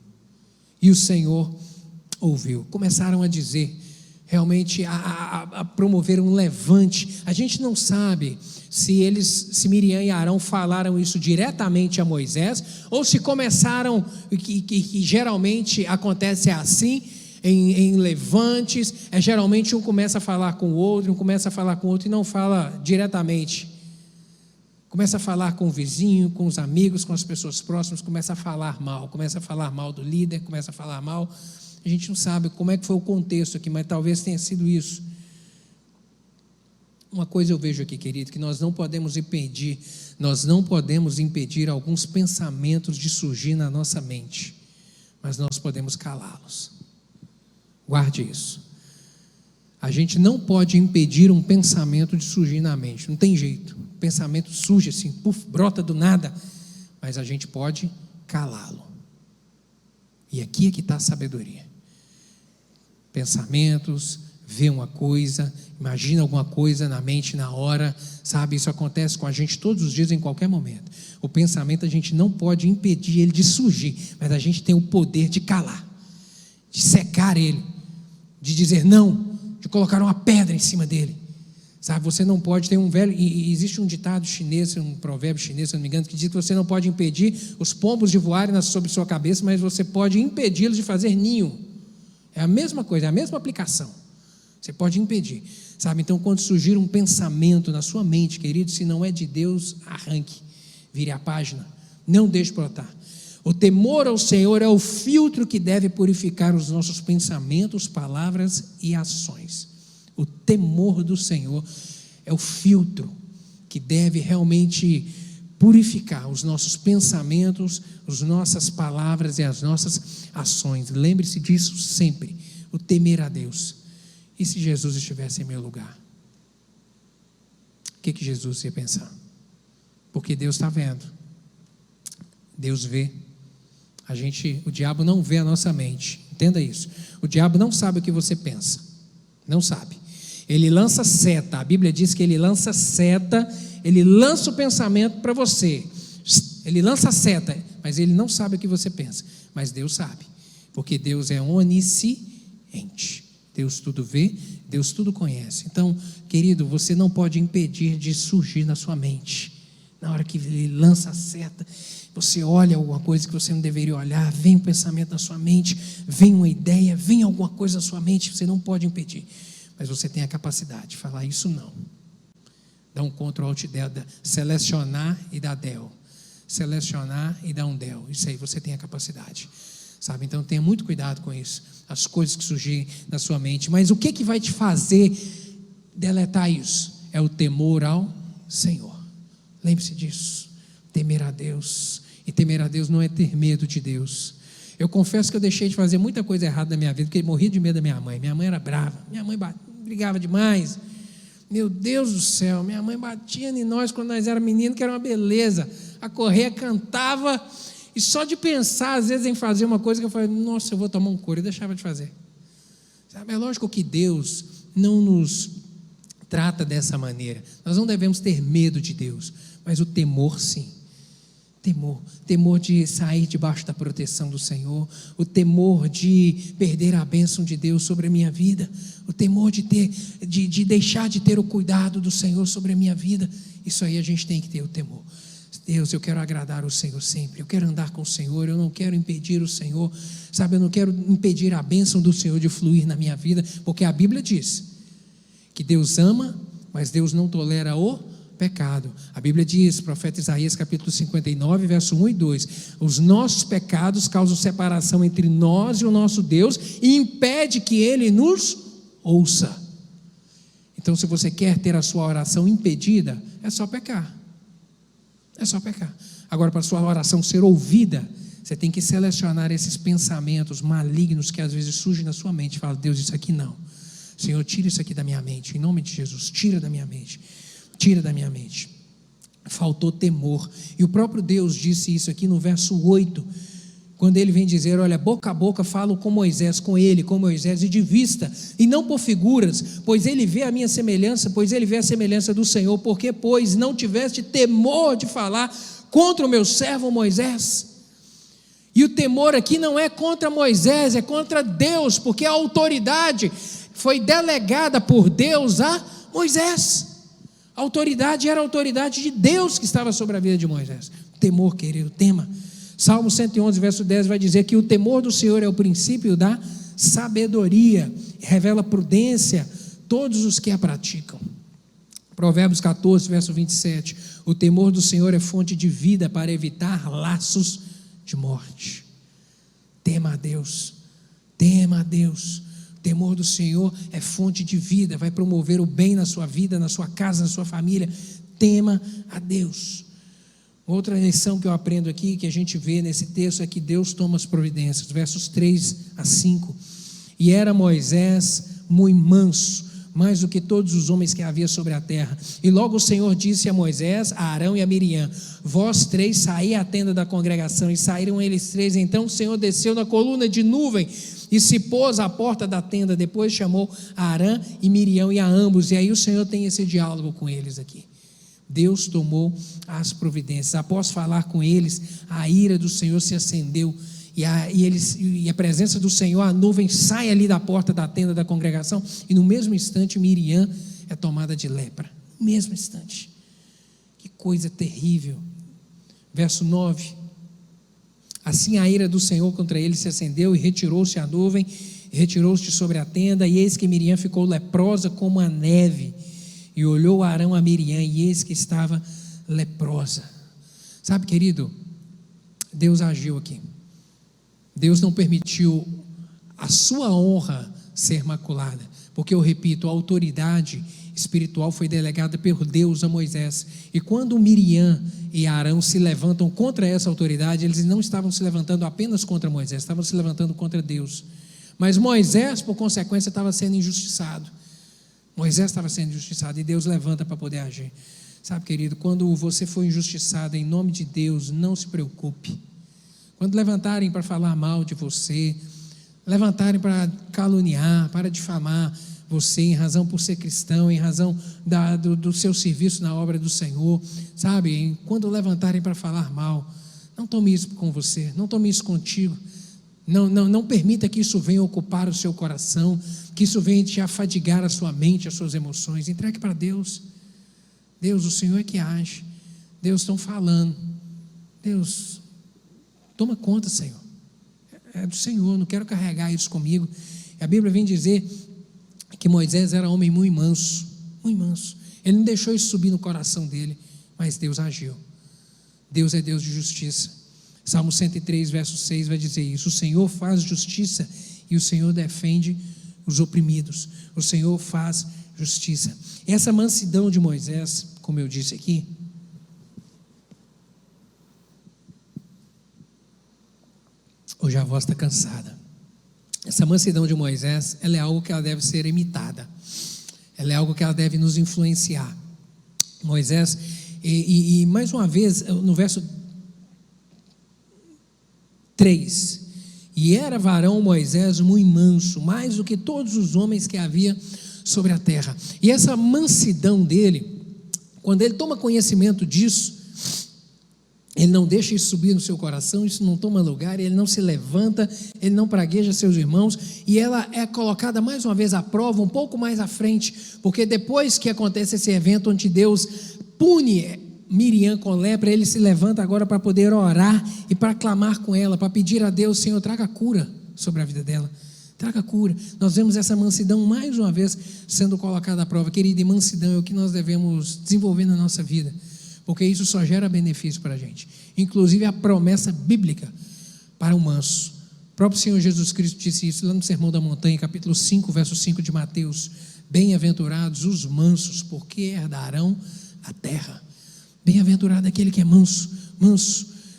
Começaram a dizer, realmente a promover um levante. A gente não sabe se Miriam e Arão falaram isso diretamente a Moisés, ou se começaram, que geralmente acontece assim, em levantes, geralmente um começa a falar com o outro, e não fala diretamente, começa a falar com o vizinho, com os amigos, com as pessoas próximas, começa a falar mal do líder, começa a falar mal. A gente não sabe como é que foi o contexto aqui, mas talvez tenha sido isso. Uma coisa eu vejo aqui, querido, que nós não podemos impedir alguns pensamentos de surgir na nossa mente, mas nós podemos calá-los. Guarde isso. A gente não pode impedir um pensamento de surgir na mente, não tem jeito. O pensamento surge assim, brota do nada, mas a gente pode calá-lo. E aqui é que está a sabedoria. Pensamentos, vê uma coisa, imagina alguma coisa na mente na hora, sabe? Isso acontece com a gente todos os dias, em qualquer momento. O pensamento a gente não pode impedir ele de surgir, mas a gente tem o poder de calar, de secar ele, de dizer não, de colocar uma pedra em cima dele, sabe? Você não pode ter um velho, e existe um ditado chinês, um provérbio chinês, se não me engano, que diz que você não pode impedir os pombos de voarem sobre sua cabeça, mas você pode impedi-los de fazer ninho. É a mesma coisa, é a mesma aplicação. Você pode impedir, sabe? Então, quando surgir um pensamento na sua mente, querido, se não é de Deus, arranque, vire a página, não deixe brotar. O temor ao Senhor é o filtro que deve purificar os nossos pensamentos, palavras e ações. O temor do Senhor é o filtro que deve realmente purificar os nossos pensamentos, as nossas palavras e as nossas ações. Lembre-se disso sempre, o temer a Deus. E se Jesus estivesse em meu lugar? O que Jesus ia pensar? Porque Deus está vendo. Deus vê. O diabo não vê a nossa mente. Entenda isso. O diabo não sabe o que você pensa. Não sabe. Ele lança seta. A Bíblia diz que ele lança seta. Ele lança o pensamento para você. Ele lança a seta, mas ele não sabe o que você pensa. Mas Deus sabe. Porque Deus é onisciente. Deus tudo vê, Deus tudo conhece. Então, querido, você não pode impedir de surgir na sua mente. Na hora que ele lança a seta, você olha alguma coisa que você não deveria olhar, vem um pensamento na sua mente, vem uma ideia, vem alguma coisa na sua mente, você não pode impedir. Mas você tem a capacidade de falar isso não. Dá um Ctrl Alt Del, selecionar e dar Del. Selecionar e dar um Del. Isso aí você tem a capacidade. Sabe? Então tenha muito cuidado com isso. As coisas que surgirem na sua mente. Mas o que vai te fazer deletar isso? É o temor ao Senhor. Lembre-se disso. Temer a Deus. E temer a Deus não é ter medo de Deus. Eu confesso que eu deixei de fazer muita coisa errada na minha vida, porque eu morria de medo da minha mãe. Minha mãe era brava. Minha mãe brigava demais. Meu Deus do céu, minha mãe batia em nós quando nós éramos meninos, que era uma beleza. A correia cantava, e só de pensar, às vezes, em fazer uma coisa que eu falei, nossa, eu vou tomar um couro, eu deixava de fazer. Sabe? É lógico que Deus não nos trata dessa maneira. Nós não devemos ter medo de Deus, mas o temor sim. Temor de sair debaixo da proteção do Senhor, o temor de perder a bênção de Deus sobre a minha vida, o temor de deixar de ter o cuidado do Senhor sobre a minha vida. Isso aí a gente tem que ter o temor. Deus, eu quero agradar o Senhor sempre, eu quero andar com o Senhor, eu não quero impedir o Senhor, sabe, eu não quero impedir a bênção do Senhor de fluir na minha vida, porque a Bíblia diz que Deus ama, mas Deus não tolera o pecado. A Bíblia diz, profeta Isaías capítulo 59, verso 1 e 2, os nossos pecados causam separação entre nós e o nosso Deus e impede que Ele nos ouça. Então, se você quer ter a sua oração impedida, é só pecar. É só pecar. Agora, para a sua oração ser ouvida, você tem que selecionar esses pensamentos malignos que às vezes surgem na sua mente. Fala, Deus, isso aqui não. Senhor, tira isso aqui da minha mente, em nome de Jesus, tira da minha mente. Tira da minha mente. Faltou temor. E o próprio Deus disse isso aqui no verso 8, quando ele vem dizer, olha, boca a boca falo com Moisés, com Moisés, e de vista, e não por figuras, pois ele vê a minha semelhança, pois ele vê a semelhança do Senhor, porque, pois, não tiveste temor de falar contra o meu servo Moisés. E o temor aqui não é contra Moisés, é contra Deus, porque a autoridade foi delegada por Deus a Moisés. A autoridade era a autoridade de Deus que estava sobre a vida de Moisés. Temor, querido, tema. Salmo 111, verso 10 vai dizer que o temor do Senhor é o princípio da sabedoria, revela prudência todos os que a praticam. Provérbios 14, verso 27, o temor do Senhor é fonte de vida para evitar laços de morte. Tema a Deus, tema a Deus. O temor do Senhor é fonte de vida, vai promover o bem na sua vida, na sua casa, na sua família. Tema a Deus. Outra lição que eu aprendo aqui, que a gente vê nesse texto, é que Deus toma as providências, versos 3 a 5. E era Moisés muito manso, mais do que todos os homens que havia sobre a terra. E logo o Senhor disse a Moisés, a Arão e a Miriam, vós três saí à tenda da congregação, e saíram eles três. Então o Senhor desceu na coluna de nuvem, e se pôs à porta da tenda. Depois chamou a Arão e Miriam e a ambos, e aí o Senhor tem esse diálogo com eles aqui. Deus tomou as providências. Após falar com eles, a ira do Senhor se acendeu, e a presença do Senhor, a nuvem sai ali da porta da tenda da congregação, e no mesmo instante Miriam é tomada de lepra. No mesmo instante. Que coisa terrível. Verso 9. Assim a ira do Senhor contra ele se acendeu, e retirou-se a nuvem, retirou-se de sobre a tenda, e eis que Miriam ficou leprosa como a neve. E olhou Arão a Miriam, e eis que estava leprosa. Sabe, querido, Deus agiu aqui. Deus não permitiu a sua honra ser maculada, porque eu repito, a autoridade espiritual foi delegada por Deus a Moisés. E quando Miriam e Arão se levantam contra essa autoridade, eles não estavam se levantando apenas contra Moisés, estavam se levantando contra Deus. Mas Moisés, por consequência, estava sendo injustiçado. Moisés estava sendo injustiçado e Deus levanta para poder agir. Sabe, querido, quando você for injustiçado em nome de Deus, não se preocupe. Quando levantarem para falar mal de você, levantarem para caluniar, para difamar você em razão por ser cristão, em razão do seu serviço na obra do Senhor, sabe? Quando levantarem para falar mal, não tome isso com você, não tome isso contigo. Não permita que isso venha ocupar o seu coração, que isso venha te afadigar a sua mente, as suas emoções. Entregue para Deus. Deus, o Senhor é que age. Deus, estão falando. Deus, toma conta, Senhor. É do Senhor, não quero carregar isso comigo. A Bíblia vem dizer que Moisés era homem muito manso, muito manso. Ele não deixou isso subir no coração dele, mas Deus agiu. Deus é Deus de justiça. Salmo 103, verso 6 vai dizer isso: o Senhor faz justiça e o Senhor defende os oprimidos. O Senhor faz justiça. Essa mansidão de Moisés, como eu disse aqui, hoje a voz está cansada. Essa mansidão de Moisés, ela é algo que ela deve ser imitada. Ela é algo que ela deve nos influenciar. Moisés, e mais uma vez, no verso 3, e era varão Moisés muito manso, mais do que todos os homens que havia sobre a terra. E essa mansidão dele, quando ele toma conhecimento disso, ele não deixa isso subir no seu coração, isso não toma lugar, ele não se levanta, ele não pragueja seus irmãos, e ela é colocada mais uma vez à prova, um pouco mais à frente, porque depois que acontece esse evento onde Deus pune Miriam com lepra, ele se levanta agora para poder orar e para clamar com ela, para pedir a Deus: Senhor, traga cura sobre a vida dela, traga cura. Nós vemos essa mansidão mais uma vez sendo colocada à prova, querida, e mansidão é o que nós devemos desenvolver na nossa vida, porque isso só gera benefício para a gente, inclusive a promessa bíblica para o manso. O próprio Senhor Jesus Cristo disse isso lá no Sermão da Montanha, capítulo 5, verso 5 de Mateus: bem-aventurados os mansos, porque herdarão a terra. Bem-aventurado aquele que é manso,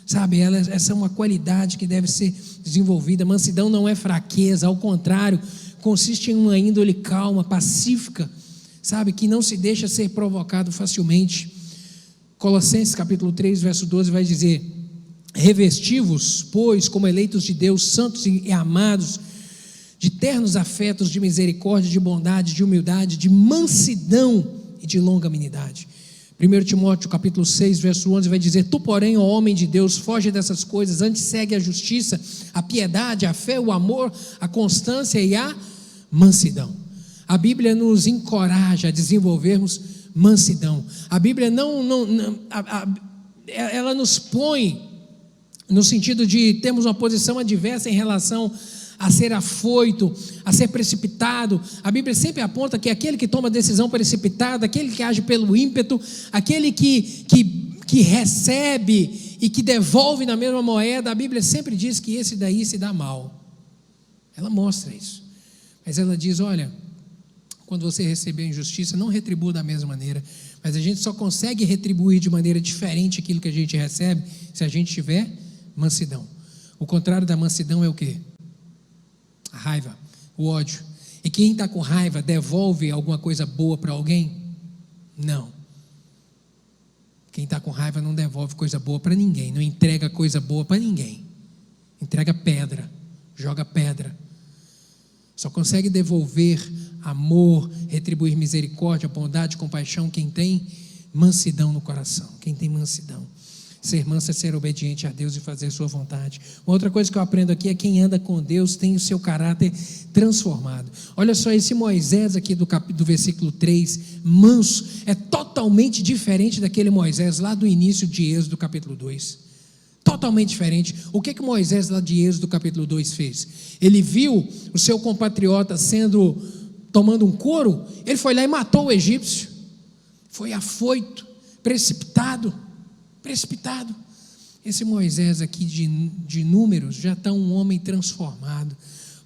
sabe? Essa é uma qualidade que deve ser desenvolvida. Mansidão não é fraqueza, ao contrário, consiste em uma índole calma, pacífica, sabe? Que não se deixa ser provocado facilmente. Colossenses capítulo 3, verso 12 vai dizer: revesti-vos, pois, como eleitos de Deus, santos e amados, de ternos afetos, de misericórdia, de bondade, de humildade, de mansidão e de longanimidade. 1 Timóteo capítulo 6, verso 11 vai dizer: tu, porém, ó homem de Deus, foge dessas coisas, antes segue a justiça, a piedade, a fé, o amor, a constância e a mansidão. A Bíblia nos encoraja a desenvolvermos mansidão. A Bíblia ela nos põe no sentido de termos uma posição adversa em relação a ser afoito, a ser precipitado. A Bíblia sempre aponta que aquele que toma decisão precipitada, aquele que age pelo ímpeto, aquele que recebe e que devolve na mesma moeda, a Bíblia sempre diz que esse daí se dá mal. Ela mostra isso, mas ela diz: olha, quando você receber a injustiça, não retribua da mesma maneira, mas a gente só consegue retribuir de maneira diferente aquilo que a gente recebe se a gente tiver mansidão. O contrário da mansidão é o quê? A raiva, o ódio. E quem está com raiva devolve alguma coisa boa para alguém? Não. Quem está com raiva não devolve coisa boa para ninguém, não entrega coisa boa para ninguém. Entrega pedra, joga pedra. Só consegue devolver amor, retribuir misericórdia, bondade, compaixão quem tem mansidão no coração, quem tem mansidão. Ser manso é ser obediente a Deus e fazer sua vontade. Uma outra coisa que eu aprendo aqui é: quem anda com Deus tem o seu caráter transformado. Olha só, esse Moisés aqui do versículo 3, manso, é totalmente diferente daquele Moisés lá do início de Êxodo capítulo 2. Totalmente diferente. O que Moisés lá de Êxodo capítulo 2 fez? Ele viu o seu compatriota tomando um couro, ele foi lá e matou o egípcio. Foi afoito, precipitado. Esse Moisés aqui de Números já está um homem transformado.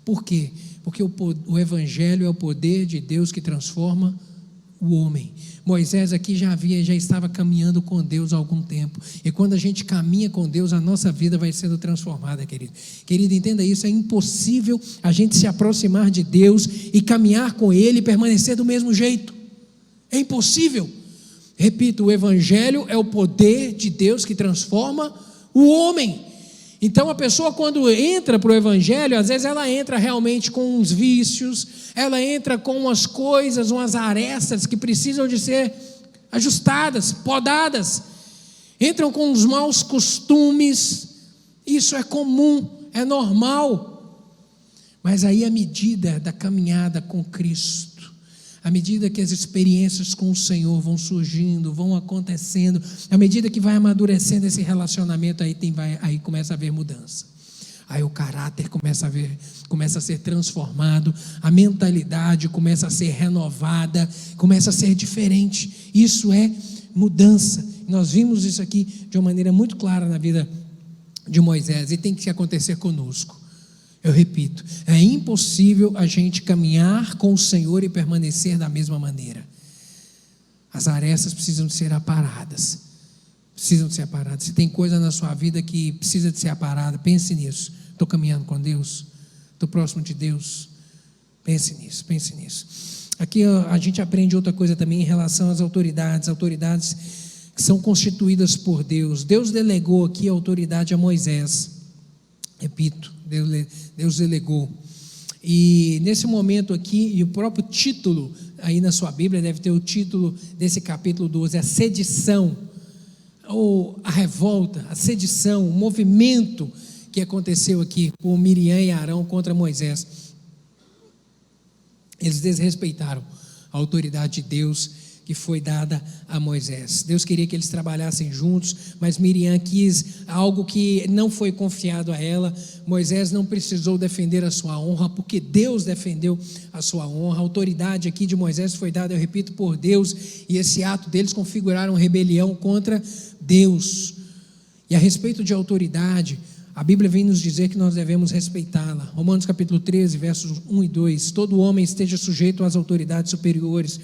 Por quê? Porque o Evangelho é o poder de Deus que transforma o homem. Moisés aqui já estava caminhando com Deus há algum tempo, e quando a gente caminha com Deus, a nossa vida vai sendo transformada, querido. Querido, entenda isso, é impossível a gente se aproximar de Deus e caminhar com Ele e permanecer do mesmo jeito, é impossível. Repito, o Evangelho é o poder de Deus que transforma o homem. Então a pessoa, quando entra para o Evangelho, às vezes ela entra realmente com uns vícios, ela entra com umas coisas, umas arestas que precisam de ser ajustadas, podadas, entram com uns maus costumes. Isso é comum, é normal. Mas aí, à medida da caminhada com Cristo, à medida que as experiências com o Senhor vão surgindo, vão acontecendo, à medida que vai amadurecendo esse relacionamento, aí começa a haver mudança. Aí o caráter começa a ser transformado, a mentalidade começa a ser renovada, começa a ser diferente. Isso é mudança. Nós vimos isso aqui de uma maneira muito clara na vida de Moisés, e tem que acontecer conosco. Eu repito, é impossível a gente caminhar com o Senhor e permanecer da mesma maneira. As arestas precisam de ser aparadas. Se tem coisa na sua vida que precisa de ser aparada, pense nisso. Estou caminhando com Deus? Estou próximo de Deus? Pense nisso. Aqui a gente aprende outra coisa também em relação às autoridades que são constituídas por Deus. Deus delegou aqui a autoridade a Moisés. Repito, Deus delegou. E nesse momento aqui, e o próprio título aí na sua Bíblia deve ter o título desse capítulo 12, a sedição, ou a revolta, a sedição, o movimento que aconteceu aqui com Miriam e Arão contra Moisés. Eles desrespeitaram a autoridade de Deus que foi dada a Moisés. Deus queria que eles trabalhassem juntos, mas Miriam quis algo que não foi confiado a ela. Moisés não precisou defender a sua honra, porque Deus defendeu a sua honra. A autoridade aqui de Moisés foi dada, eu repito, por Deus, e esse ato deles configuraram rebelião contra Deus. E a respeito de autoridade, a Bíblia vem nos dizer que nós devemos respeitá-la. Romanos capítulo 13, versos 1 e 2. Todo homem esteja sujeito às autoridades superiores,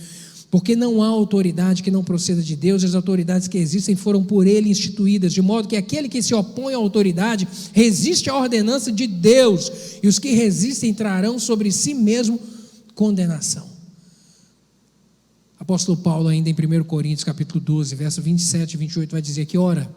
porque não há autoridade que não proceda de Deus. As autoridades que existem foram por Ele instituídas, de modo que aquele que se opõe à autoridade resiste à ordenança de Deus, e os que resistem trarão sobre si mesmo condenação. Apóstolo Paulo, ainda em 1 Coríntios capítulo 12, verso 27 e 28, vai dizer que, ora,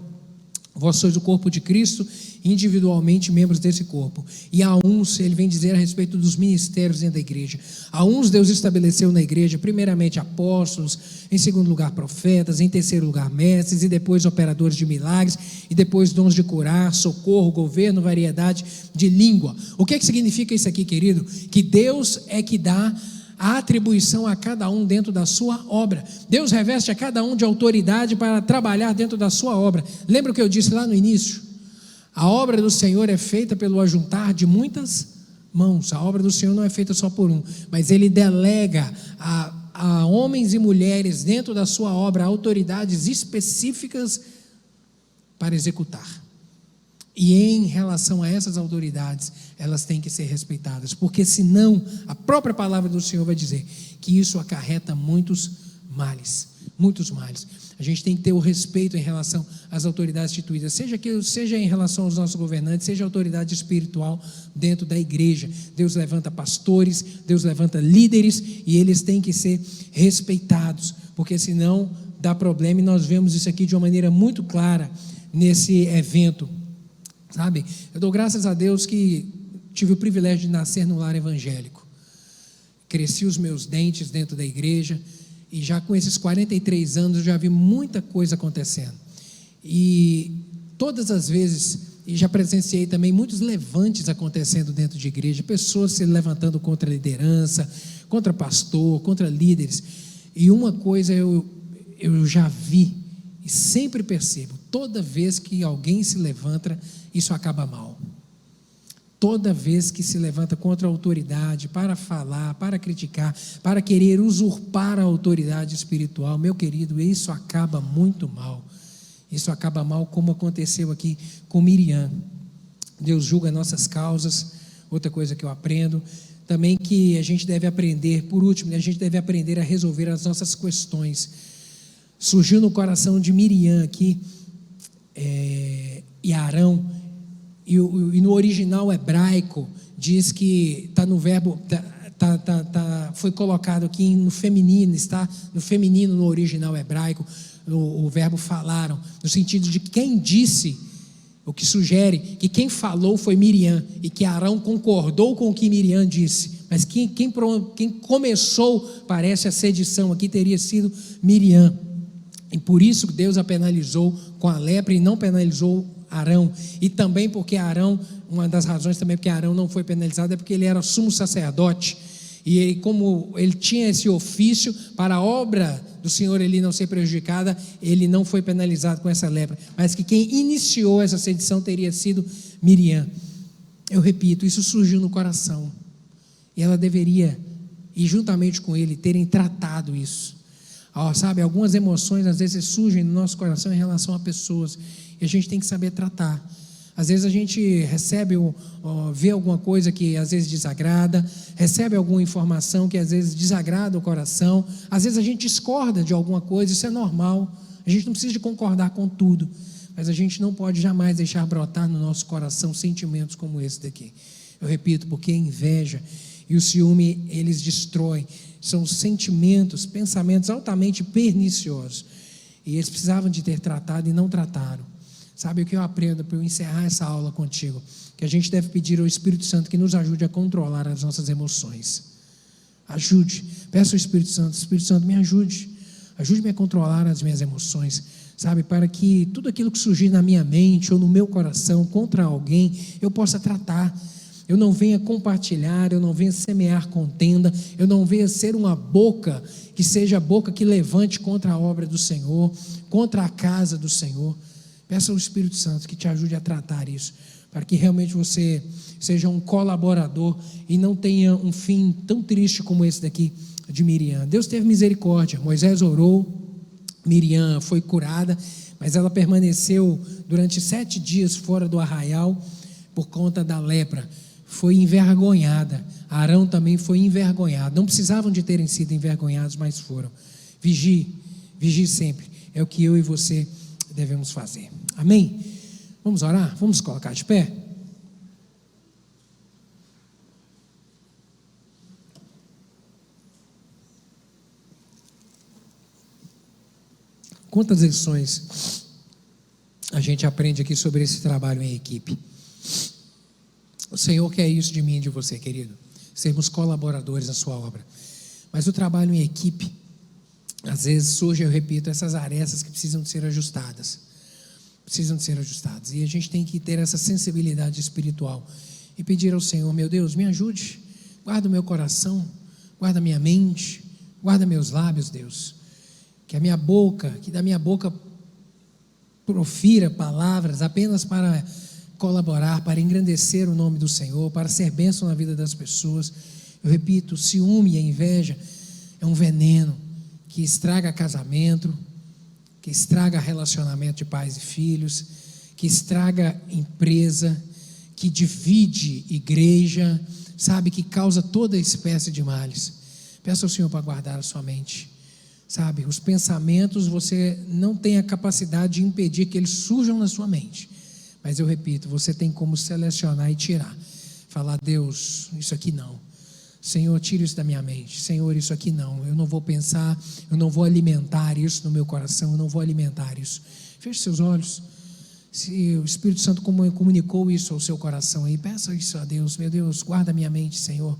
vós sois o corpo de Cristo, individualmente membros desse corpo. E a uns, ele vem dizer a respeito dos ministérios dentro da igreja. A uns Deus estabeleceu na igreja, primeiramente apóstolos, em segundo lugar profetas, em terceiro lugar mestres, e depois operadores de milagres, e depois dons de curar, socorro, governo, variedade de língua. O que significa isso aqui, querido? Que Deus é que dá a atribuição a cada um dentro da sua obra. Deus reveste a cada um de autoridade para trabalhar dentro da sua obra. Lembra o que eu disse lá no início? A obra do Senhor é feita pelo ajuntar de muitas mãos. A obra do Senhor não é feita só por um, mas Ele delega a homens e mulheres dentro da sua obra autoridades específicas para executar. E em relação a essas autoridades, elas têm que ser respeitadas, porque senão a própria palavra do Senhor vai dizer que isso acarreta muitos males. A gente tem que ter o respeito em relação às autoridades instituídas, seja em relação aos nossos governantes, seja a autoridade espiritual dentro da igreja. Deus levanta pastores, Deus levanta líderes, e eles têm que ser respeitados, porque senão dá problema, e nós vemos isso aqui de uma maneira muito clara nesse evento. Sabe, eu dou graças a Deus que tive o privilégio de nascer num lar evangélico. Cresci os meus dentes dentro da igreja, e já com esses 43 anos eu já vi muita coisa acontecendo. E todas as vezes, e já presenciei também muitos levantes acontecendo dentro de igreja, pessoas se levantando contra a liderança, contra pastor, contra líderes. E uma coisa eu já vi e sempre percebo: toda vez que alguém se levanta, isso acaba mal. Toda vez que se levanta contra a autoridade, para falar, para criticar, para querer usurpar a autoridade espiritual, meu querido, isso acaba muito mal. Isso acaba mal, como aconteceu aqui com Miriam. Deus julga nossas causas. Outra coisa que eu aprendo: também que a gente deve aprender, por último, a gente deve aprender a resolver as nossas questões. Surgiu no coração de Miriam aqui, e Arão, e no original hebraico, diz que está no verbo, foi colocado aqui no feminino, está no feminino no original hebraico, o verbo falaram, no sentido de quem disse, o que sugere que quem falou foi Miriam, e que Arão concordou com o que Miriam disse, mas quem começou, parece, a sedição aqui teria sido Miriam, e por isso Deus a penalizou com a lepra e não penalizou Arão, e também porque Arão, uma das razões também porque Arão não foi penalizado é porque ele era sumo sacerdote, e ele, como ele tinha esse ofício para a obra do Senhor ele não ser prejudicada, ele não foi penalizado com essa lepra, mas que quem iniciou essa sedição teria sido Miriam. Eu repito, isso surgiu no coração, e ela deveria, e juntamente com ele, terem tratado isso. Sabe, algumas emoções às vezes surgem no nosso coração em relação a pessoas, e a gente tem que saber tratar. Às vezes a gente recebe, vê alguma coisa que às vezes desagrada, recebe alguma informação que às vezes desagrada o coração, às vezes a gente discorda de alguma coisa, isso é normal, a gente não precisa de concordar com tudo, mas a gente não pode jamais deixar brotar no nosso coração sentimentos como esse daqui. Eu repito, porque a inveja e o ciúme, eles destroem, são sentimentos, pensamentos altamente perniciosos, e eles precisavam de ter tratado e não trataram. Sabe o que eu aprendo para eu encerrar essa aula contigo? Que a gente deve pedir ao Espírito Santo que nos ajude a controlar as nossas emoções. Ajude, peça ao Espírito Santo me ajude, ajude-me a controlar as minhas emoções, sabe, para que tudo aquilo que surgir na minha mente ou no meu coração contra alguém, eu possa tratar. Eu não venha compartilhar, eu não venha semear contenda, eu não venha ser uma boca, que seja a boca que levante contra a obra do Senhor, contra a casa do Senhor. Peça ao Espírito Santo que te ajude a tratar isso, para que realmente você seja um colaborador e não tenha um fim tão triste como esse daqui de Miriam. Deus teve misericórdia, Moisés orou, Miriam foi curada, mas ela permaneceu durante 7 dias fora do arraial por conta da lepra, foi envergonhada. Arão também foi envergonhado, não precisavam de terem sido envergonhados, mas foram. Vigie sempre, é o que eu e você devemos fazer. Amém? Vamos orar? Vamos colocar de pé? Quantas lições a gente aprende aqui sobre esse trabalho em equipe? O Senhor quer isso de mim e de você, querido, sermos colaboradores na sua obra, mas o trabalho em equipe, às vezes surge, eu repito, essas arestas que precisam de ser ajustadas, e a gente tem que ter essa sensibilidade espiritual e pedir ao Senhor, meu Deus, me ajude, guarda o meu coração, guarda a minha mente, guarda meus lábios, Deus, que da minha boca profira palavras apenas para colaborar, para engrandecer o nome do Senhor, para ser bênção na vida das pessoas. Eu repito, o ciúme e a inveja é um veneno que estraga casamento, que estraga relacionamento de pais e filhos, que estraga empresa, que divide igreja, sabe, que causa toda espécie de males. Peça ao Senhor para guardar a sua mente, sabe, os pensamentos você não tem a capacidade de impedir que eles surjam na sua mente, mas eu repito, você tem como selecionar e tirar, falar, Deus, isso aqui não, Senhor, tira isso da minha mente, Senhor, isso aqui não, eu não vou pensar, eu não vou alimentar isso no meu coração, eu não vou alimentar isso. Feche seus olhos, se o Espírito Santo comunicou isso ao seu coração aí, peça isso a Deus, meu Deus, guarda minha mente, Senhor,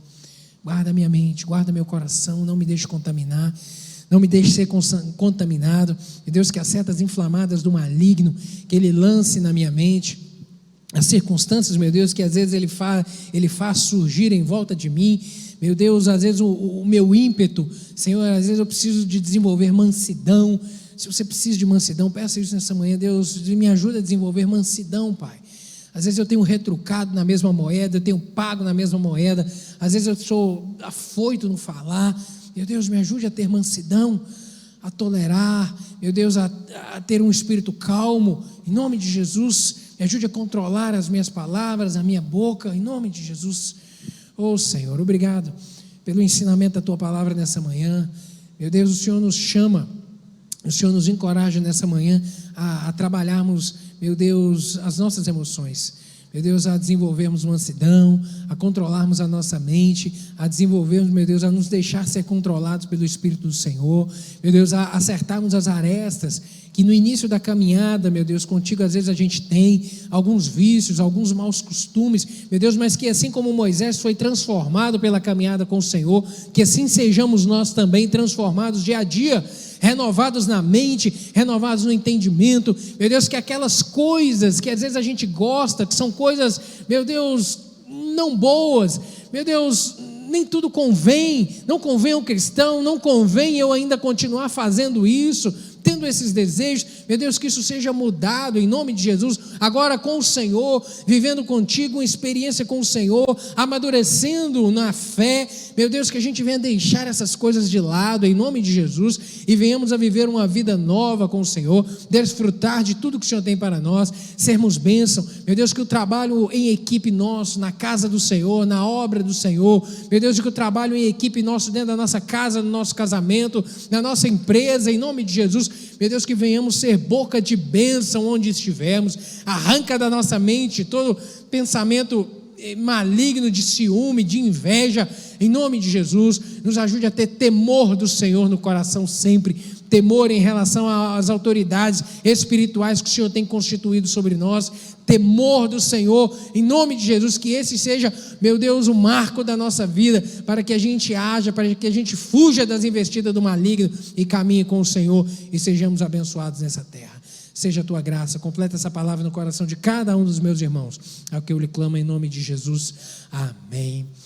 guarda minha mente, guarda meu coração, não me deixe contaminar, não me deixe ser contaminado, e Deus, que as setas inflamadas do maligno, que Ele lance na minha mente, as circunstâncias, meu Deus, que às vezes Ele faz surgir em volta de mim, meu Deus, às vezes o meu ímpeto, Senhor, às vezes eu preciso de desenvolver mansidão. Se você precisa de mansidão, peça isso nessa manhã, Deus, me ajuda a desenvolver mansidão, Pai. Às vezes eu tenho retrucado na mesma moeda, eu tenho pago na mesma moeda, às vezes eu sou afoito no falar. Meu Deus, me ajude a ter mansidão, a tolerar, meu Deus, a ter um espírito calmo, em nome de Jesus. Me ajude a controlar as minhas palavras, a minha boca, em nome de Jesus. Oh Senhor, obrigado pelo ensinamento da Tua palavra nessa manhã. Meu Deus, o Senhor nos chama, o Senhor nos encoraja nessa manhã a trabalharmos, meu Deus, as nossas emoções. Meu Deus, a desenvolvermos mansidão, a controlarmos a nossa mente, a desenvolvermos, meu Deus, a nos deixar ser controlados pelo Espírito do Senhor. Meu Deus, a acertarmos as arestas que no início da caminhada, meu Deus, contigo às vezes a gente tem alguns vícios, alguns maus costumes, meu Deus, mas que assim como Moisés foi transformado pela caminhada com o Senhor, que assim sejamos nós também transformados dia a dia, renovados na mente, renovados no entendimento. Meu Deus, que aquelas coisas que às vezes a gente gosta, que são coisas, meu Deus, não boas, meu Deus, nem tudo convém, não convém ao cristão, não convém eu ainda continuar fazendo isso, tendo esses desejos. Meu Deus, que isso seja mudado em nome de Jesus, agora com o Senhor, vivendo contigo uma experiência com o Senhor, amadurecendo na fé. Meu Deus, que a gente venha deixar essas coisas de lado em nome de Jesus e venhamos a viver uma vida nova com o Senhor, desfrutar de tudo que o Senhor tem para nós, sermos bênção. Meu Deus, que o trabalho em equipe nosso, na casa do Senhor, na obra do Senhor, meu Deus, que o trabalho em equipe nosso dentro da nossa casa, no nosso casamento, na nossa empresa, em nome de Jesus, meu Deus, que venhamos ser boca de bênção onde estivermos. Arranca da nossa mente todo pensamento maligno de ciúme, de inveja, em nome de Jesus. Nos ajude a ter temor do Senhor no coração sempre, temor em relação às autoridades espirituais que o Senhor tem constituído sobre nós, temor do Senhor, em nome de Jesus, que esse seja, meu Deus, o marco da nossa vida, para que a gente haja, para que a gente fuja das investidas do maligno e caminhe com o Senhor e sejamos abençoados nessa terra. Seja a tua graça, completa essa palavra no coração de cada um dos meus irmãos, é o que eu lhe clamo em nome de Jesus, amém.